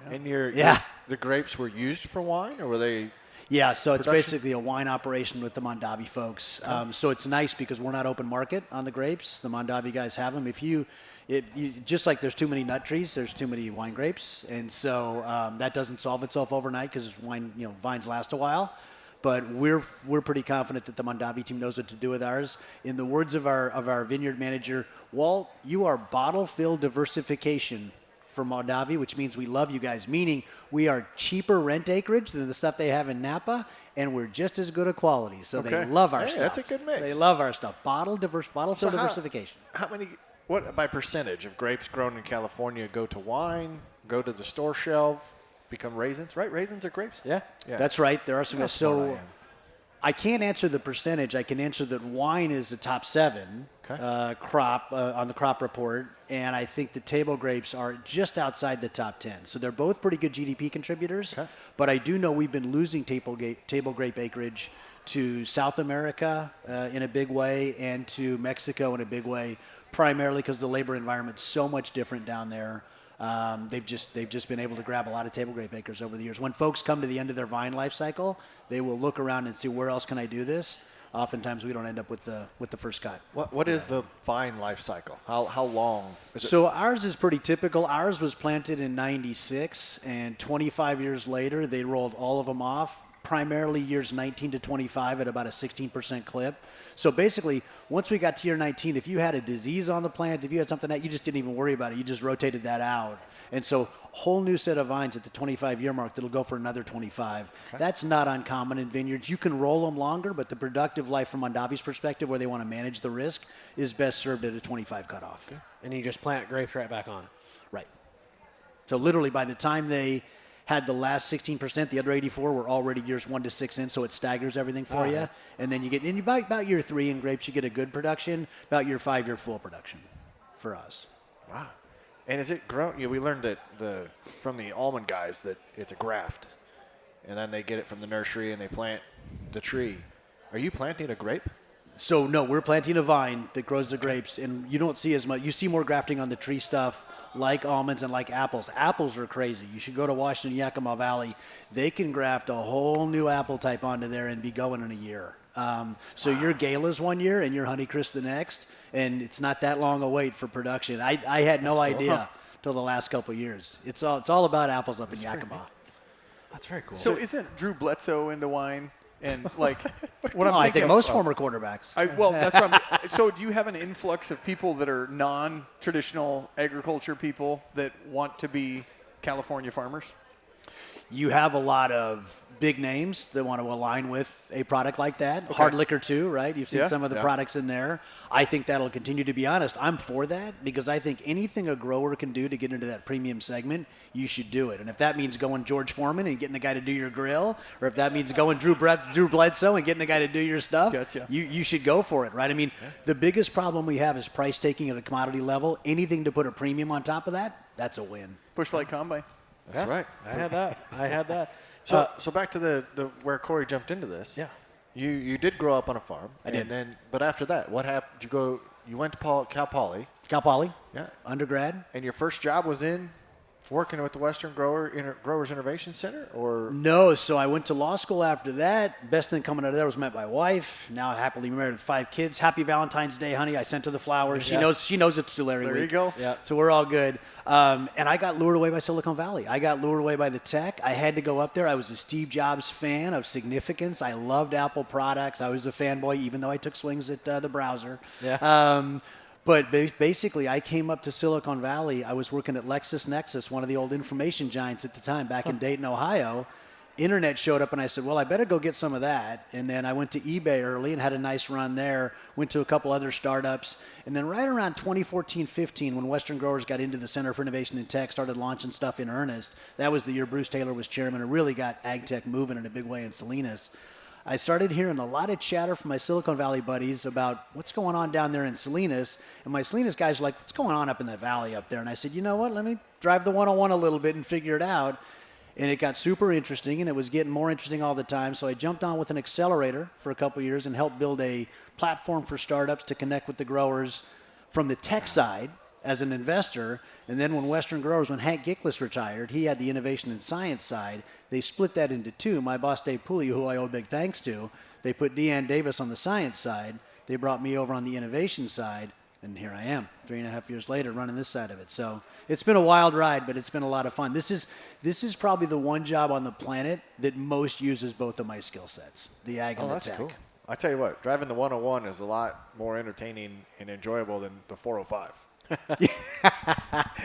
Yeah. And the grapes were used for wine, or were they? Yeah, so it's Production? basically a wine operation with the Mondavi folks. So it's nice because we're not open market on the grapes. The Mondavi guys have them. If you just like there's too many nut trees, there's too many wine grapes, and so that doesn't solve itself overnight because vines last a while. But we're pretty confident that the Mondavi team knows what to do with ours. In the words of our vineyard manager, Walt, you are bottle fill diversification for Mondavi, which means we love you guys, meaning we are cheaper rent acreage than the stuff they have in Napa, and we're just as good a quality. So they love our stuff. That's a good mix. They love our stuff. Bottle fill diversification. How many? What by percentage of grapes grown in California go to wine, go to the store shelf, become raisins? Right, raisins are grapes. Yeah. That's right. There are some. That's smart I So am. I can't answer the percentage. I can answer that wine is the top 7 crop on the crop report, and I think the table grapes are just outside the top 10. So they're both pretty good GDP contributors. Okay. But I do know we've been losing table grape acreage to South America in a big way and to Mexico in a big way, primarily because the labor environment's so much different down there. They've just been able to grab a lot of table grape acres over the years. When folks come to the end of their vine life cycle, they will look around and see where else can I do this. Oftentimes we don't end up with the first cut. What is the vine life cycle? How long is it? So ours is pretty typical. Ours was planted in '96, and 25 years later they rolled all of them off. primarily years 19 to 25 at about a 16% clip. So basically, once we got to year 19, if you had a disease on the plant, if you had something that you just didn't even worry about it, you just rotated that out. And so whole new set of vines at the 25-year mark that'll go for another 25. Okay. That's not uncommon in vineyards. You can roll them longer, but the productive life from Mondavi's perspective, where they want to manage the risk, is best served at a 25 cutoff. Okay. And you just plant grapes right back on. Right. So literally by the time they had the last 16%, the other 84 were already years 1 to 6 in, so it staggers everything for you. And then you get, and about year 3 in grapes, you get a good production. About year 5, you're full production for us. Wow. And is it grown? We learned that from the almond guys that it's a graft, and then they get it from the nursery and they plant the tree. Are you planting a grape? So no, we're planting a vine that grows the grapes, and you don't see as much. You see more grafting on the tree stuff, like almonds and like apples. Apples are crazy. You should go to Washington Yakima Valley. They can graft a whole new apple type onto there and be going in a year. So your Galas 1 year and your Honeycrisp the next, and it's not that long a wait for production. I had no idea till the last couple of years. It's all about apples up in Yakima. That's very cool. So isn't Drew Bledsoe into wine? And like, what I think most former quarterbacks. That's what so do you have an influx of people that are non-traditional agriculture people that want to be California farmers? You have a lot of big names that want to align with a product like that. Okay. Hard liquor too, right? You've seen some of the products in there. I think that'll continue. To be honest, I'm for that because I think anything a grower can do to get into that premium segment, you should do it. And if that means going George Foreman and getting a guy to do your grill, or if that means going Drew Bledsoe and getting a guy to do your stuff, you should go for it, right? I mean, the biggest problem we have is price taking at a commodity level. Anything to put a premium on top of that, that's a win. Push Light Combine. That's right. I had that. So back to the where Corey jumped into this. Yeah. You did grow up on a farm. I did. But after that, what happened? You went to Cal Poly. Cal Poly. Yeah. Undergrad. And your first job was in working with the Western Growers Innovation Center, or? No, so I went to law school after that. Best thing coming out of there was met my wife. Now happily married with 5 kids. Happy Valentine's Day, honey. I sent her the flowers. Yeah. She knows it's Tulare week. There you go. Yeah. So we're all good. And I got lured away by Silicon Valley. I got lured away by the tech. I had to go up there. I was a Steve Jobs fan of significance. I loved Apple products. I was a fanboy, even though I took swings at the browser. Yeah. But basically, I came up to Silicon Valley. I was working at LexisNexis, one of the old information giants at the time, back in Dayton, Ohio. Internet showed up, and I said, well, I better go get some of that. And then I went to eBay early and had a nice run there, went to a couple other startups. And then right around 2014-15, when Western Growers got into the Center for Innovation in Tech, started launching stuff in earnest, that was the year Bruce Taylor was chairman and really got ag tech moving in a big way in Salinas. I started hearing a lot of chatter from my Silicon Valley buddies about what's going on down there in Salinas. And my Salinas guys were like, what's going on up in that valley up there? And I said, you know what, let me drive the 101 a little bit and figure it out. And it got super interesting, and it was getting more interesting all the time. So I jumped on with an accelerator for a couple of years and helped build a platform for startups to connect with the growers from the tech side as an investor. And then when Hank Gickless retired, he had the innovation and science side. They split that into two. My boss, Dave Pooley, who I owe big thanks to, they put Deanne Davis on the science side. They brought me over on the innovation side. And here I am, 3.5 years later, running this side of it. So it's been a wild ride, but it's been a lot of fun. This is probably the one job on the planet that most uses both of my skill sets, the ag and the tech. Cool. I tell you what, driving the 101 is a lot more entertaining and enjoyable than the 405.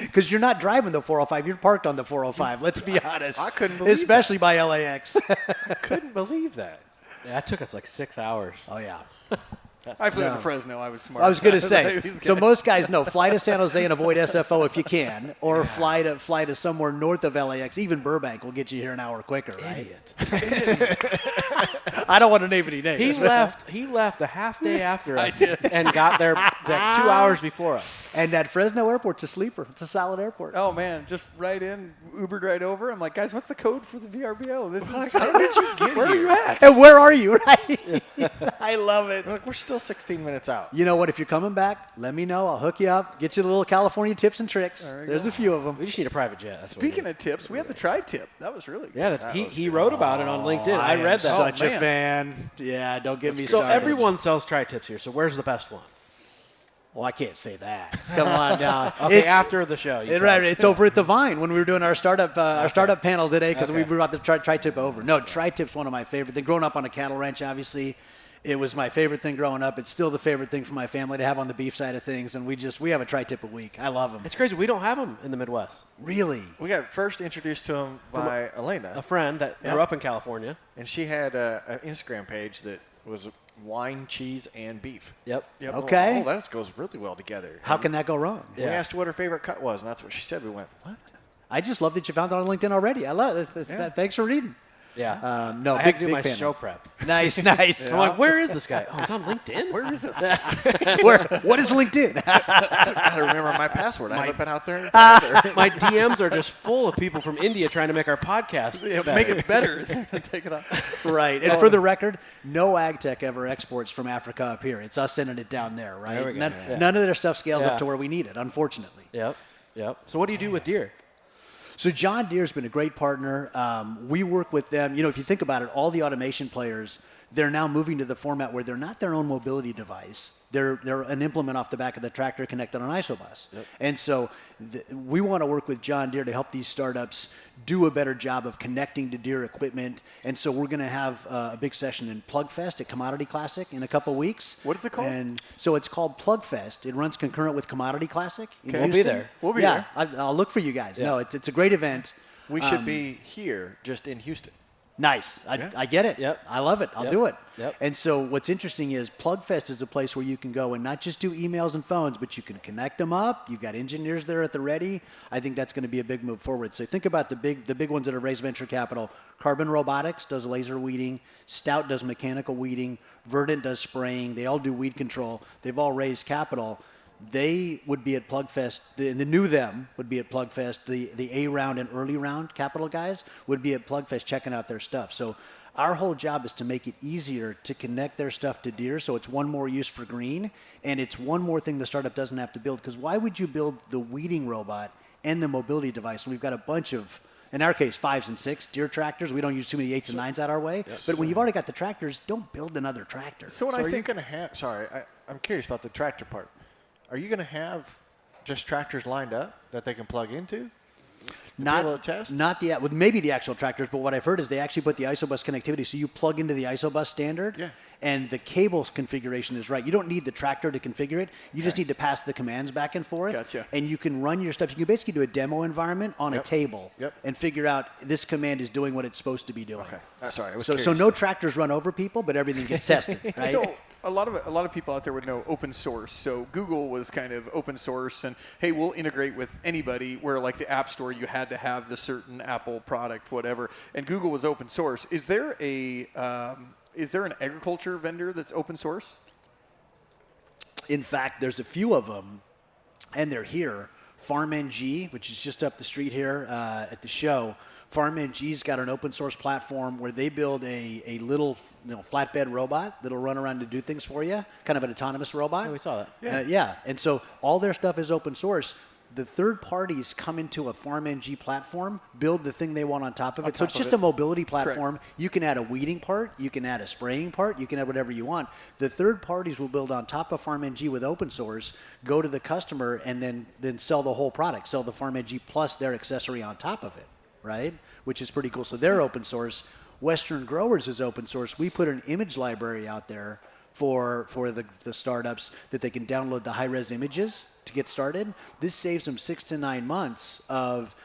Because you're not driving the 405, you're parked on the 405. Let's be honest. I couldn't believe especially by LAX. I couldn't believe that. Yeah, it took us like 6 hours. Oh yeah. I flew to Fresno. I was smart. I was going to say. So most guys know, fly to San Jose and avoid SFO if you can, or fly to somewhere north of LAX. Even Burbank will get you here an hour quicker, right? Idiot. I don't want to name any names. He left a half day after us and got there like 2 hours before us. And that Fresno airport's a sleeper. It's a solid airport. Oh man, just right in, Ubered right over. I'm like, guys, what's the code for the VRBO? This is How did you get where here? are you at? And where are you, right? I love it. We're still 16 minutes out. You know what? If you're coming back, let me know. I'll hook you up. Get you the little California tips and tricks. There's a few of them. We just need a private jet. That's Speaking of tips, we had the TriTip. That was really good. Yeah, he wrote about it on LinkedIn. I read that. Such man. a fan. Yeah, don't get me So started. everyone sells TriTips here. So where's the best one? Well, I can't say that. Come on now. Okay, after the show. Right, it's over at the Vine when we were doing our startup panel today because we brought the TriTip over. No, TriTip's one of my favorite things. Growing up on a cattle ranch, obviously, it was my favorite thing growing up. It's still the favorite thing for my family to have on the beef side of things, and we have a TriTip a week. I love them. It's crazy. We don't have them in the Midwest. Really? We got first introduced to him by Elena. A friend that grew up in California. And she had an Instagram page that was wine, cheese, and beef. Yep. Okay. Oh, that goes really well together. How can that go wrong? We asked her what her favorite cut was, and that's what she said. We went, what? I just love that you found it on LinkedIn already. I love it. Thanks for reading. Yeah. No, I big, had to do big my fan. show prep. Nice. I'm like, where is this guy? Oh, he's on LinkedIn? Where is this? What is LinkedIn? I gotta remember my password. I haven't been out there. My DMs are just full of people from India trying to make our podcast better. Make it better. Take it off. Right. And for the record, no ag tech ever exports from Africa up here. It's us sending it down there, right? There we go. None of their stuff scales Yeah. up to where we need it, unfortunately. Yep. So what do you do with Deere? So John Deere's been a great partner. We work with them. You know, if you think about it, all the automation players, they're now moving to the format where they're not their own mobility device. They're an implement off the back of the tractor connected on isobus. Yep. And so we want to work with John Deere to help these startups do a better job of connecting to Deere equipment. And so we're going to have a big session in Plugfest at Commodity Classic in a couple weeks. What is it called? And so it's called Plugfest. It runs concurrent with Commodity Classic. in We'll be Houston. there. We'll be yeah, there. I'll look for you guys. Yeah. No, it's a great event. We should be here, just in Houston. Nice. I get it. Yep. I love it. I'll do it. Yep. And so what's interesting is Plugfest is a place where you can go and not just do emails and phones, but you can connect them up. You've got engineers there at the ready. I think that's going to be a big move forward. So think about the big ones that have raised venture capital. Carbon Robotics does laser weeding. Stout does mechanical weeding. Verdant does spraying. They all do weed control. They've all raised capital. They would be at Plugfest, the new them would be at Plugfest. The A round and early round capital guys would be at Plugfest checking out their stuff. So our whole job is to make it easier to connect their stuff to Deere, so it's one more use for green, and it's one more thing the startup doesn't have to build. Because why would you build the weeding robot and the mobility device? And we've got a bunch of, in our case, 5s and 6 Deere tractors. We don't use too many 8s and 9s out our way. Yes. But when you've already got the tractors, don't build another tractor. So what I think going to have, I'm curious about the tractor part. Are you going to have just tractors lined up that they can plug into? Not with maybe the actual tractors, but what I've heard is they actually put the isobus connectivity, so you plug into the isobus standard, and the cable configuration is right. You don't need the tractor to configure it. You just need to pass the commands back and forth. Gotcha. And you can run your stuff. You can basically do a demo environment on a table and figure out this command is doing what it's supposed to be doing. Okay. Sorry, I was so no tractors run over people, but everything gets tested. Right? So a lot of people out there would know open source. So Google was kind of open source, and hey, we'll integrate with anybody. Where like the App Store, you had to have the certain Apple product, whatever. And Google was open source. Is there an agriculture vendor that's open source? In fact, there's a few of them, and they're here. FarmNG, which is just up the street here at the show. FarmNG's got an open source platform where they build a little flatbed robot that'll run around to do things for you, kind of an autonomous robot. Oh, we saw that. Yeah. And so all their stuff is open source. The third parties come into a FarmNG platform, build the thing they want on top of it. So it's just a mobility platform. Correct. You can add a weeding part, you can add a spraying part, you can add whatever you want. The third parties will build on top of FarmNG with open source, go to the customer, and then sell the whole product, sell the FarmNG plus their accessory on top of it, right? Which is pretty cool. So they're open source. Western Growers is open source. We put an image library out there for the startups that they can download the high-res images to get started. This saves them 6 to 9 months of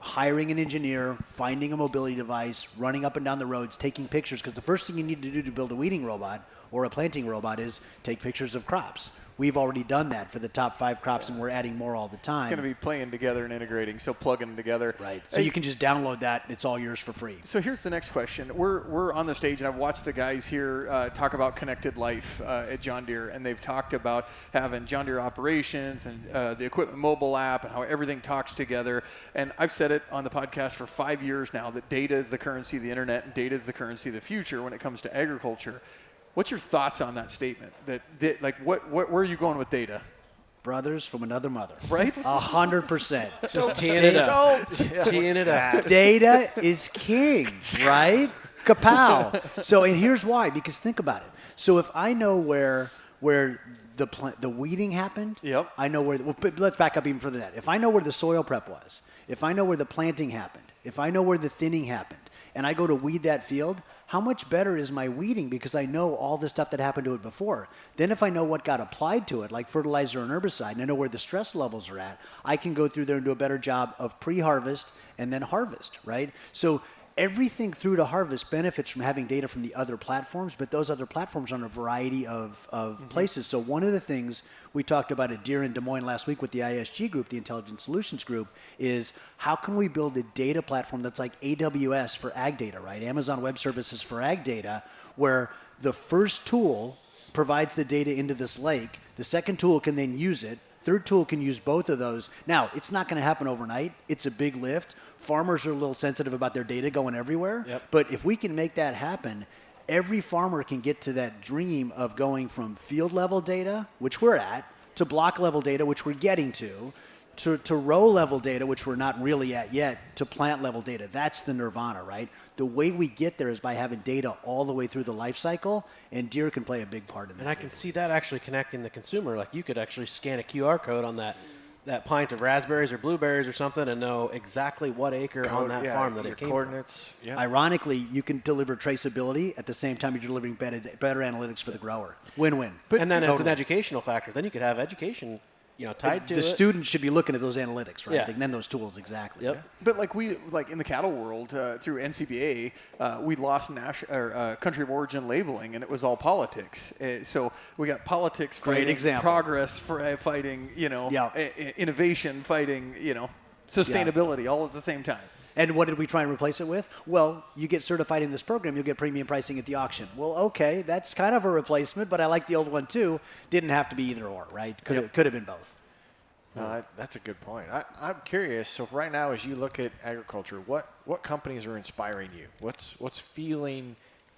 hiring an engineer, finding a mobility device, running up and down the roads, taking pictures, because the first thing you need to do to build a weeding robot or a planting robot is take pictures of crops. We've already done that for the top 5 crops, and we're adding more all the time. It's going to be playing together and integrating, so plugging them together. Right. So you can just download that, and it's all yours for free. So here's the next question. We're on the stage, and I've watched the guys here talk about connected life at John Deere, and they've talked about having John Deere operations and the equipment mobile app and how everything talks together. And I've said it on the podcast for 5 years now that data is the currency of the internet, and data is the currency of the future when it comes to agriculture. What's your thoughts on that statement? Where are you going with data? Brothers from another mother. Right? 100%. Just teeing it up. Teeing it up. Data is king, right? Kapow. So, and here's why, because think about it. So if I know where the weeding happened, Yep. I know where. Well, but let's back up even further than that. If I know where the soil prep was, if I know where the planting happened, if I know where the thinning happened, and I go to weed that field, how much better is my weeding because I know all the stuff that happened to it before? Then if I know what got applied to it, like fertilizer and herbicide, and I know where the stress levels are at, I can go through there and do a better job of pre-harvest and then harvest, right? So everything through to harvest benefits from having data from the other platforms, but those other platforms are on a variety of places. So one of the things we talked about at Deere in Des Moines last week with the ISG group, the Intelligent Solutions Group, is how can we build a data platform that's like AWS for ag data, right? Amazon Web Services for ag data, where the first tool provides the data into this lake, the second tool can then use it, third tool can use both of those. Now, it's not going to happen overnight. It's a big lift. Farmers are a little sensitive about their data going everywhere. Yep. But if we can make that happen, every farmer can get to that dream of going from field level data, which we're at, to block level data, which we're getting to row level data, which we're not really at yet, to plant level data. That's the nirvana, right? The way we get there is by having data all the way through the life cycle, and Deere can play a big part in that. And I can see that actually connecting the consumer. Like you could actually scan a QR code on that pint of raspberries or blueberries or something and know exactly what acre on that farm that it came coordinates. from. Yeah. Ironically, you can deliver traceability at the same time you're delivering better analytics for the grower. Win-win. And then it's an Totally. educational factor. Then you could have education, tied to the it. students should be looking at those analytics, right? Yeah. And then those tools, exactly. Yep. But like in the cattle world, through NCBA, we lost country of origin labeling, and it was all politics. So we got politics Great fighting example. progress, fighting innovation, fighting sustainability, all at the same time. And what did we try and replace it with? Well, you get certified in this program, you'll get premium pricing at the auction. Well, okay, that's kind of a replacement, but I like the old one too. Didn't have to be either or, right? Could have been both. That's a good point. I'm curious. So right now, as you look at agriculture, what companies are inspiring you? What's fueling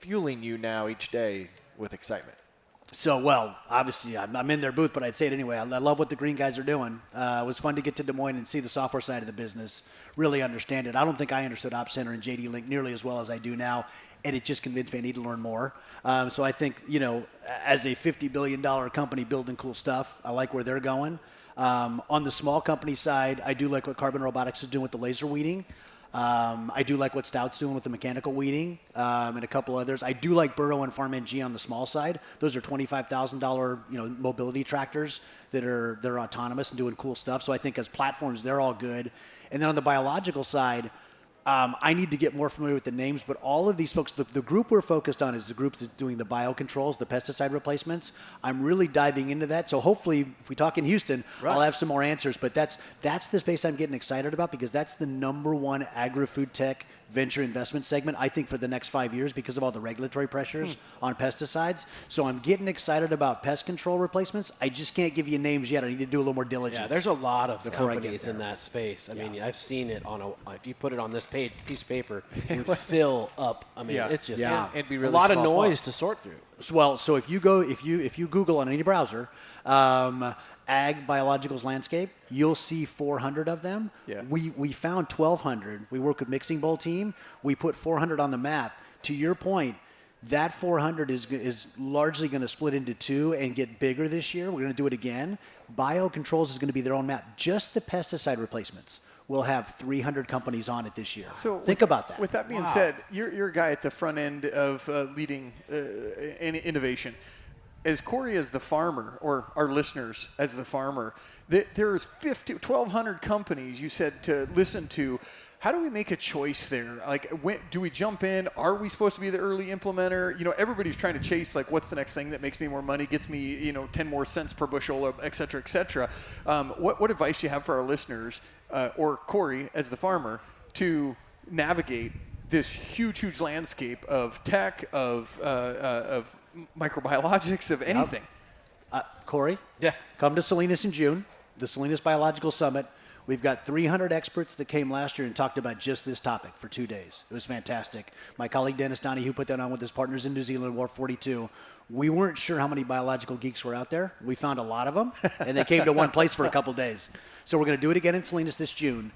you now each day with excitement? So, well, obviously, I'm in their booth, but I'd say it anyway. I love what the green guys are doing. It was fun to get to Des Moines and see the software side of the business, really understand it. I don't think I understood Op Center and JD Link nearly as well as I do now, and it just convinced me I need to learn more. So I think, as a $50 billion company building cool stuff, I like where they're going. On the small company side, I do like what Carbon Robotics is doing with the laser weeding. I do like what Stout's doing with the mechanical weeding, and a couple others. I do like Burrow and FarmNG on the small side. Those are $25,000, mobility tractors they're autonomous and doing cool stuff. So I think as platforms, they're all good. And then on the biological side, I need to get more familiar with the names, but all of these folks, the group we're focused on is the group that's doing the biocontrols, the pesticide replacements. I'm really diving into that. So hopefully, if we talk in Houston, I'll have some more answers. But that's the space I'm getting excited about because that's the number one agri-food tech venture investment segment, I think, for the next 5 years because of all the regulatory pressures on pesticides. So I'm getting excited about pest control replacements. I just can't give you names yet. I need to do a little more diligence. Yeah, there's a lot of before I get companies in there. that space. I mean, I've seen it if you put it on this piece of paper, you fill up. I mean, it's just It'd be really a lot of small noise font. to sort through. Well, so if you Google on any browser, ag biologicals landscape, you'll see 400 of them. Yeah. We found 1,200. We work with Mixing Bowl team. We put 400 on the map. To your point, that 400 is largely going to split into two and get bigger this year. We're going to do it again. Biocontrols is going to be their own map. Just the pesticide replacements will have 300 companies on it this year. So think about that. With that being said, you're a guy at the front end of leading innovation. As Corey as the farmer, or our listeners as the farmer, there's 1,200 companies you said to listen to. How do we make a choice there? Like, do we jump in? Are we supposed to be the early implementer? Everybody's trying to chase, like, what's the next thing that makes me more money, gets me, 10 more cents per bushel, et cetera, et cetera. What advice do you have for our listeners, or Corey as the farmer, to navigate this huge landscape of tech, of microbiologics, of anything? Corey? Yeah. Come to Salinas in June, the Salinas Biological Summit. We've got 300 experts that came last year and talked about just this topic for 2 days. It was fantastic. My colleague Dennis Downey, who put that on with his partners in New Zealand, War 42, we weren't sure how many biological geeks were out there. We found a lot of them, and they came to one place for a couple days. So we're going to do it again in Salinas this June.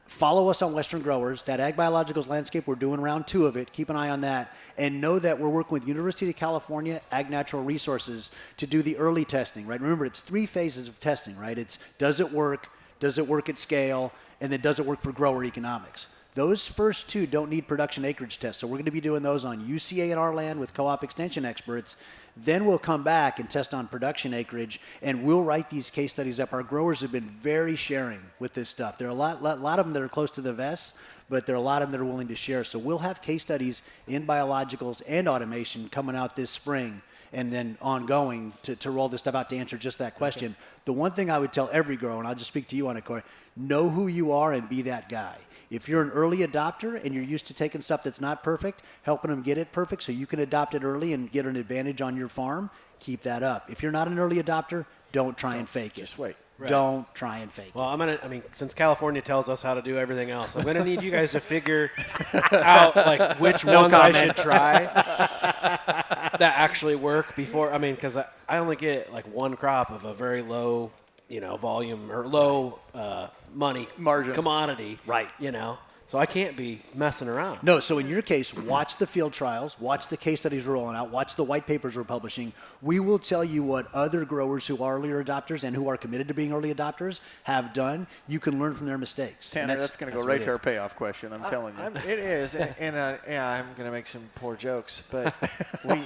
follow us on Western Growers. That Ag Biologicals landscape, we're doing round 2 of it. Keep an eye on that. And know that we're working with University of California Ag Natural Resources to do the early testing, right? Remember, it's 3 phases of testing, right? It's does it work at scale, and then does it work for grower economics? Those first 2 don't need production acreage tests. So we're going to be doing those on UCA and our land with co-op extension experts. Then we'll come back and test on production acreage, and we'll write these case studies up. Our growers have been very sharing with this stuff. There are a lot of them that are close to the vest, but there are a lot of them that are willing to share. So we'll have case studies in biologicals and automation coming out this spring and then ongoing to roll this stuff out to answer just that question. Okay. The one thing I would tell every grower, and I'll just speak to you on it, Corey, know who you are and be that guy. If you're an early adopter and you're used to taking stuff that's not perfect, helping them get it perfect so you can adopt it early and get an advantage on your farm, keep that up. If you're not an early adopter, don't try and fake it. Just wait. Right. Don't try and fake it. Well, since California tells us how to do everything else, I'm going to need you guys to figure out like which ones I should try that actually work before. Because I only get like one crop of a very low, volume or low money margin commodity. Right. So I can't be messing around. No, so in your case, watch the field trials, watch the case studies we're rolling out, watch the white papers we're publishing. We will tell you what other growers who are early adopters and who are committed to being early adopters have done. You can learn from their mistakes. Tanner, that's going to go right to our payoff question, I'm telling you. It is, and I'm going to make some poor jokes, but we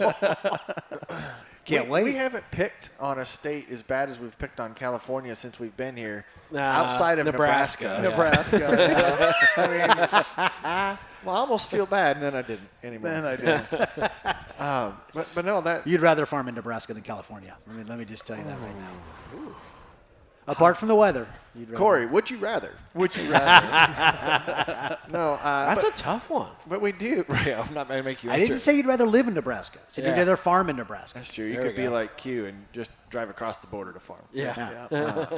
can't wait. We haven't picked on a state as bad as we've picked on California since we've been here. Outside of Nebraska. Nebraska. Well, I almost feel bad, and then I didn't anymore. But no, that you'd rather farm in Nebraska than California. Let me just tell you that right now. Ooh. Apart from the weather, Corey, would you rather? Would you rather? No, that's a tough one. But we do. Right, I'm not going to make you answer. I didn't say you'd rather live in Nebraska. I said you'd rather farm in Nebraska. That's true. You could be like Q and just drive across the border to farm. Yeah.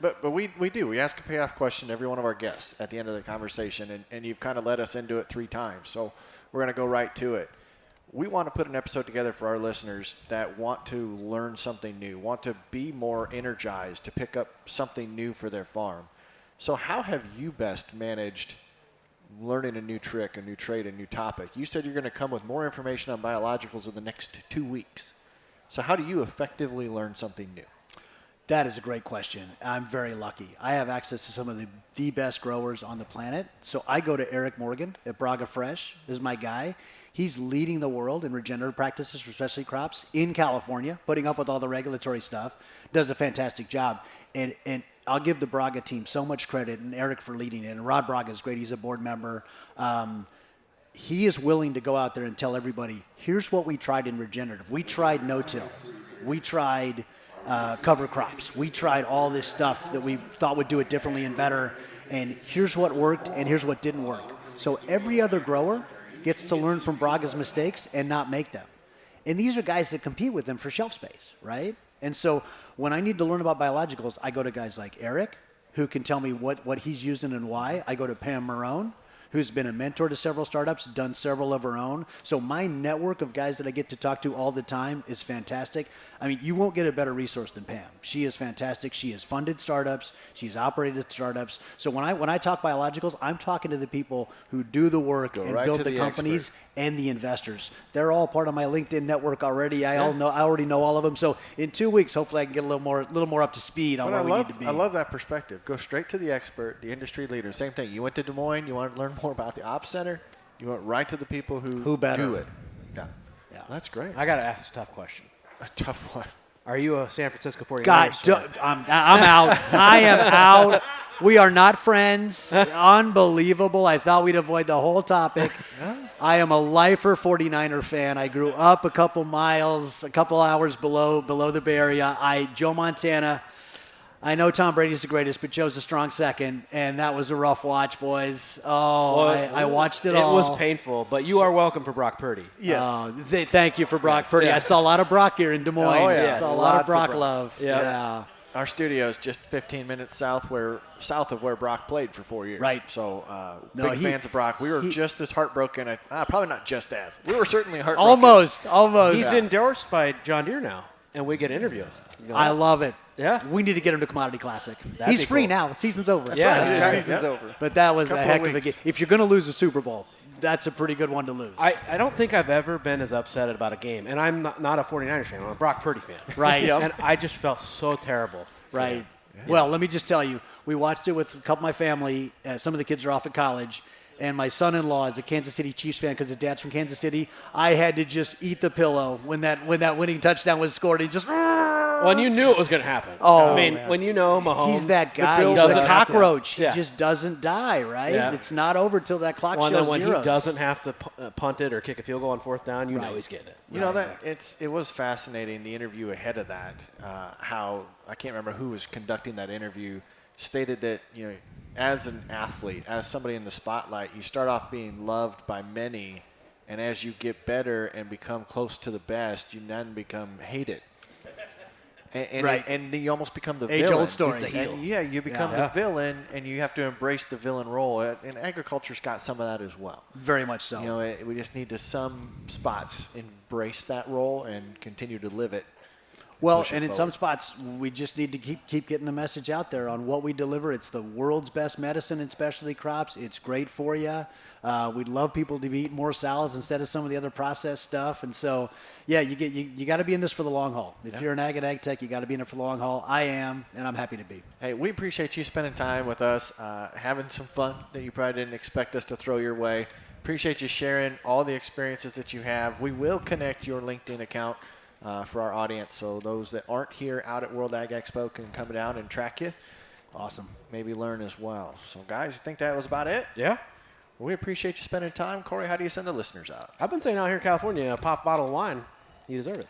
But we do. We ask a payoff question to every one of our guests at the end of the conversation, and you've kind of led us into it 3 times. So we're going to go right to it. We want to put an episode together for our listeners that want to learn something new, want to be more energized, to pick up something new for their farm. So how have you best managed learning a new trick, a new trade, a new topic? You said you're going to come with more information on biologicals in the next 2 weeks. So how do you effectively learn something new? That is a great question. I'm very lucky. I have access to some of the best growers on the planet. So I go to Eric Morgan at Braga Fresh. This is my guy. He's leading the world in regenerative practices for specialty crops in California, putting up with all the regulatory stuff. Does a fantastic job. And I'll give the Braga team so much credit, and Eric for leading it. And Rod Braga is great. He's a board member. He is willing to go out there and tell everybody, here's what we tried in regenerative. We tried no-till. We tried cover crops. We tried all this stuff that we thought would do it differently and better. And here's what worked, and here's what didn't work. So every other grower gets to learn from Braga's mistakes and not make them. And these are guys that compete with them for shelf space, right? And so when I need to learn about biologicals, I go to guys like Eric, who can tell me what he's using and why. I go to Pam Marone, who's been a mentor to several startups, done several of her own. So my network of guys that I get to talk to all the time is fantastic. You won't get a better resource than Pam. She is fantastic. She has funded startups. She's operated startups. So when I talk biologicals, I'm talking to the people who do the work and build the companies and the investors. They're all part of my LinkedIn network already. I already know all of them. So in 2 weeks, hopefully I can get a little more up to speed on where we need to be. I love that perspective. Go straight to the expert, the industry leader. Same thing. You went to Des Moines. You want to learn more about the Ops Center. You went right to the people who better do it. Yeah. That's great. I got to ask a tough question. A tough one. Are you a San Francisco 49ers fan? I'm out. I am out. We are not friends. Unbelievable. I thought we'd avoid the whole topic. I am a lifer 49er fan. I grew up a couple hours below the Bay Area. Joe Montana. I know Tom Brady's the greatest, but Joe's a strong second, and that was a rough watch, boys. I watched it all. It was painful, but you are welcome for Brock Purdy. Yes. Thank you for Brock Purdy. Yeah. I saw a lot of Brock here in Des Moines. Oh, yeah. I saw a lot of Brock love. Yeah. Our studio is just 15 minutes south of where Brock played for 4 years. Right. So big fans of Brock. We were just as heartbroken. Probably not just as. We were certainly heartbroken. Almost. He's endorsed by John Deere now, and we get an interview. You know, I love it. Yeah. We need to get him to Commodity Classic. That'd He's be free cool. now. Season's over. Yeah, Right, that's the right. season's over. But that was a Couple heck of of a game. weeks. If you're going to lose a Super Bowl, that's a pretty good one to lose. I don't think I've ever been as upset about a game. And I'm not a 49ers fan. I'm a Brock Purdy fan. Right. Yep. And I just felt so terrible. Right. Well, let me just tell you, we watched it with a couple of my family. Some of the kids are off at college. And my son-in-law is a Kansas City Chiefs fan because his dad's from Kansas City. I had to just eat the pillow when that winning touchdown was scored. He just Well, and you knew it was going to happen. Oh, I mean, man. when you know Mahomes, he's that guy. Bills He's the doesn't have to- cockroach. Yeah. He just doesn't die, right? Yeah. It's not over till that clock Well, and shows then when zeros. he doesn't have to punt it or kick a field goal on 4th down, you know Right. he's getting it. You know that it was fascinating. The interview ahead of that, how I can't remember who was conducting that interview, stated that as an athlete, as somebody in the spotlight, you start off being loved by many, and as you get better and become close to the best, you then become hated. And, Right. and you almost become the Age-old villain. story. And, He's the heel. yeah, you become Yeah. the villain, and you have to embrace the villain role. And agriculture's got some of that as well. Very much so. We just need to some spots embrace that role and continue to live it. Well, push it and in forward. some spots, we just need to keep getting the message out there on what we deliver. It's the world's best medicine in specialty crops. It's great for you. We'd love people to eat more salads instead of some of the other processed stuff. And so, yeah, you got to be in this for the long haul. If you're an ag and ag tech, you got to be in it for the long haul. I am, and I'm happy to be. Hey, we appreciate you spending time with us, having some fun that you probably didn't expect us to throw your way. Appreciate you sharing all the experiences that you have. We will connect your LinkedIn account for our audience, so those that aren't here out at World Ag Expo can come down and track you. Awesome. Maybe learn as well. So, guys, I think that was about it. Yeah. We appreciate you spending time. Corey, how do you send the listeners out? I've been saying out here in California, a pop bottle of wine, you deserve it.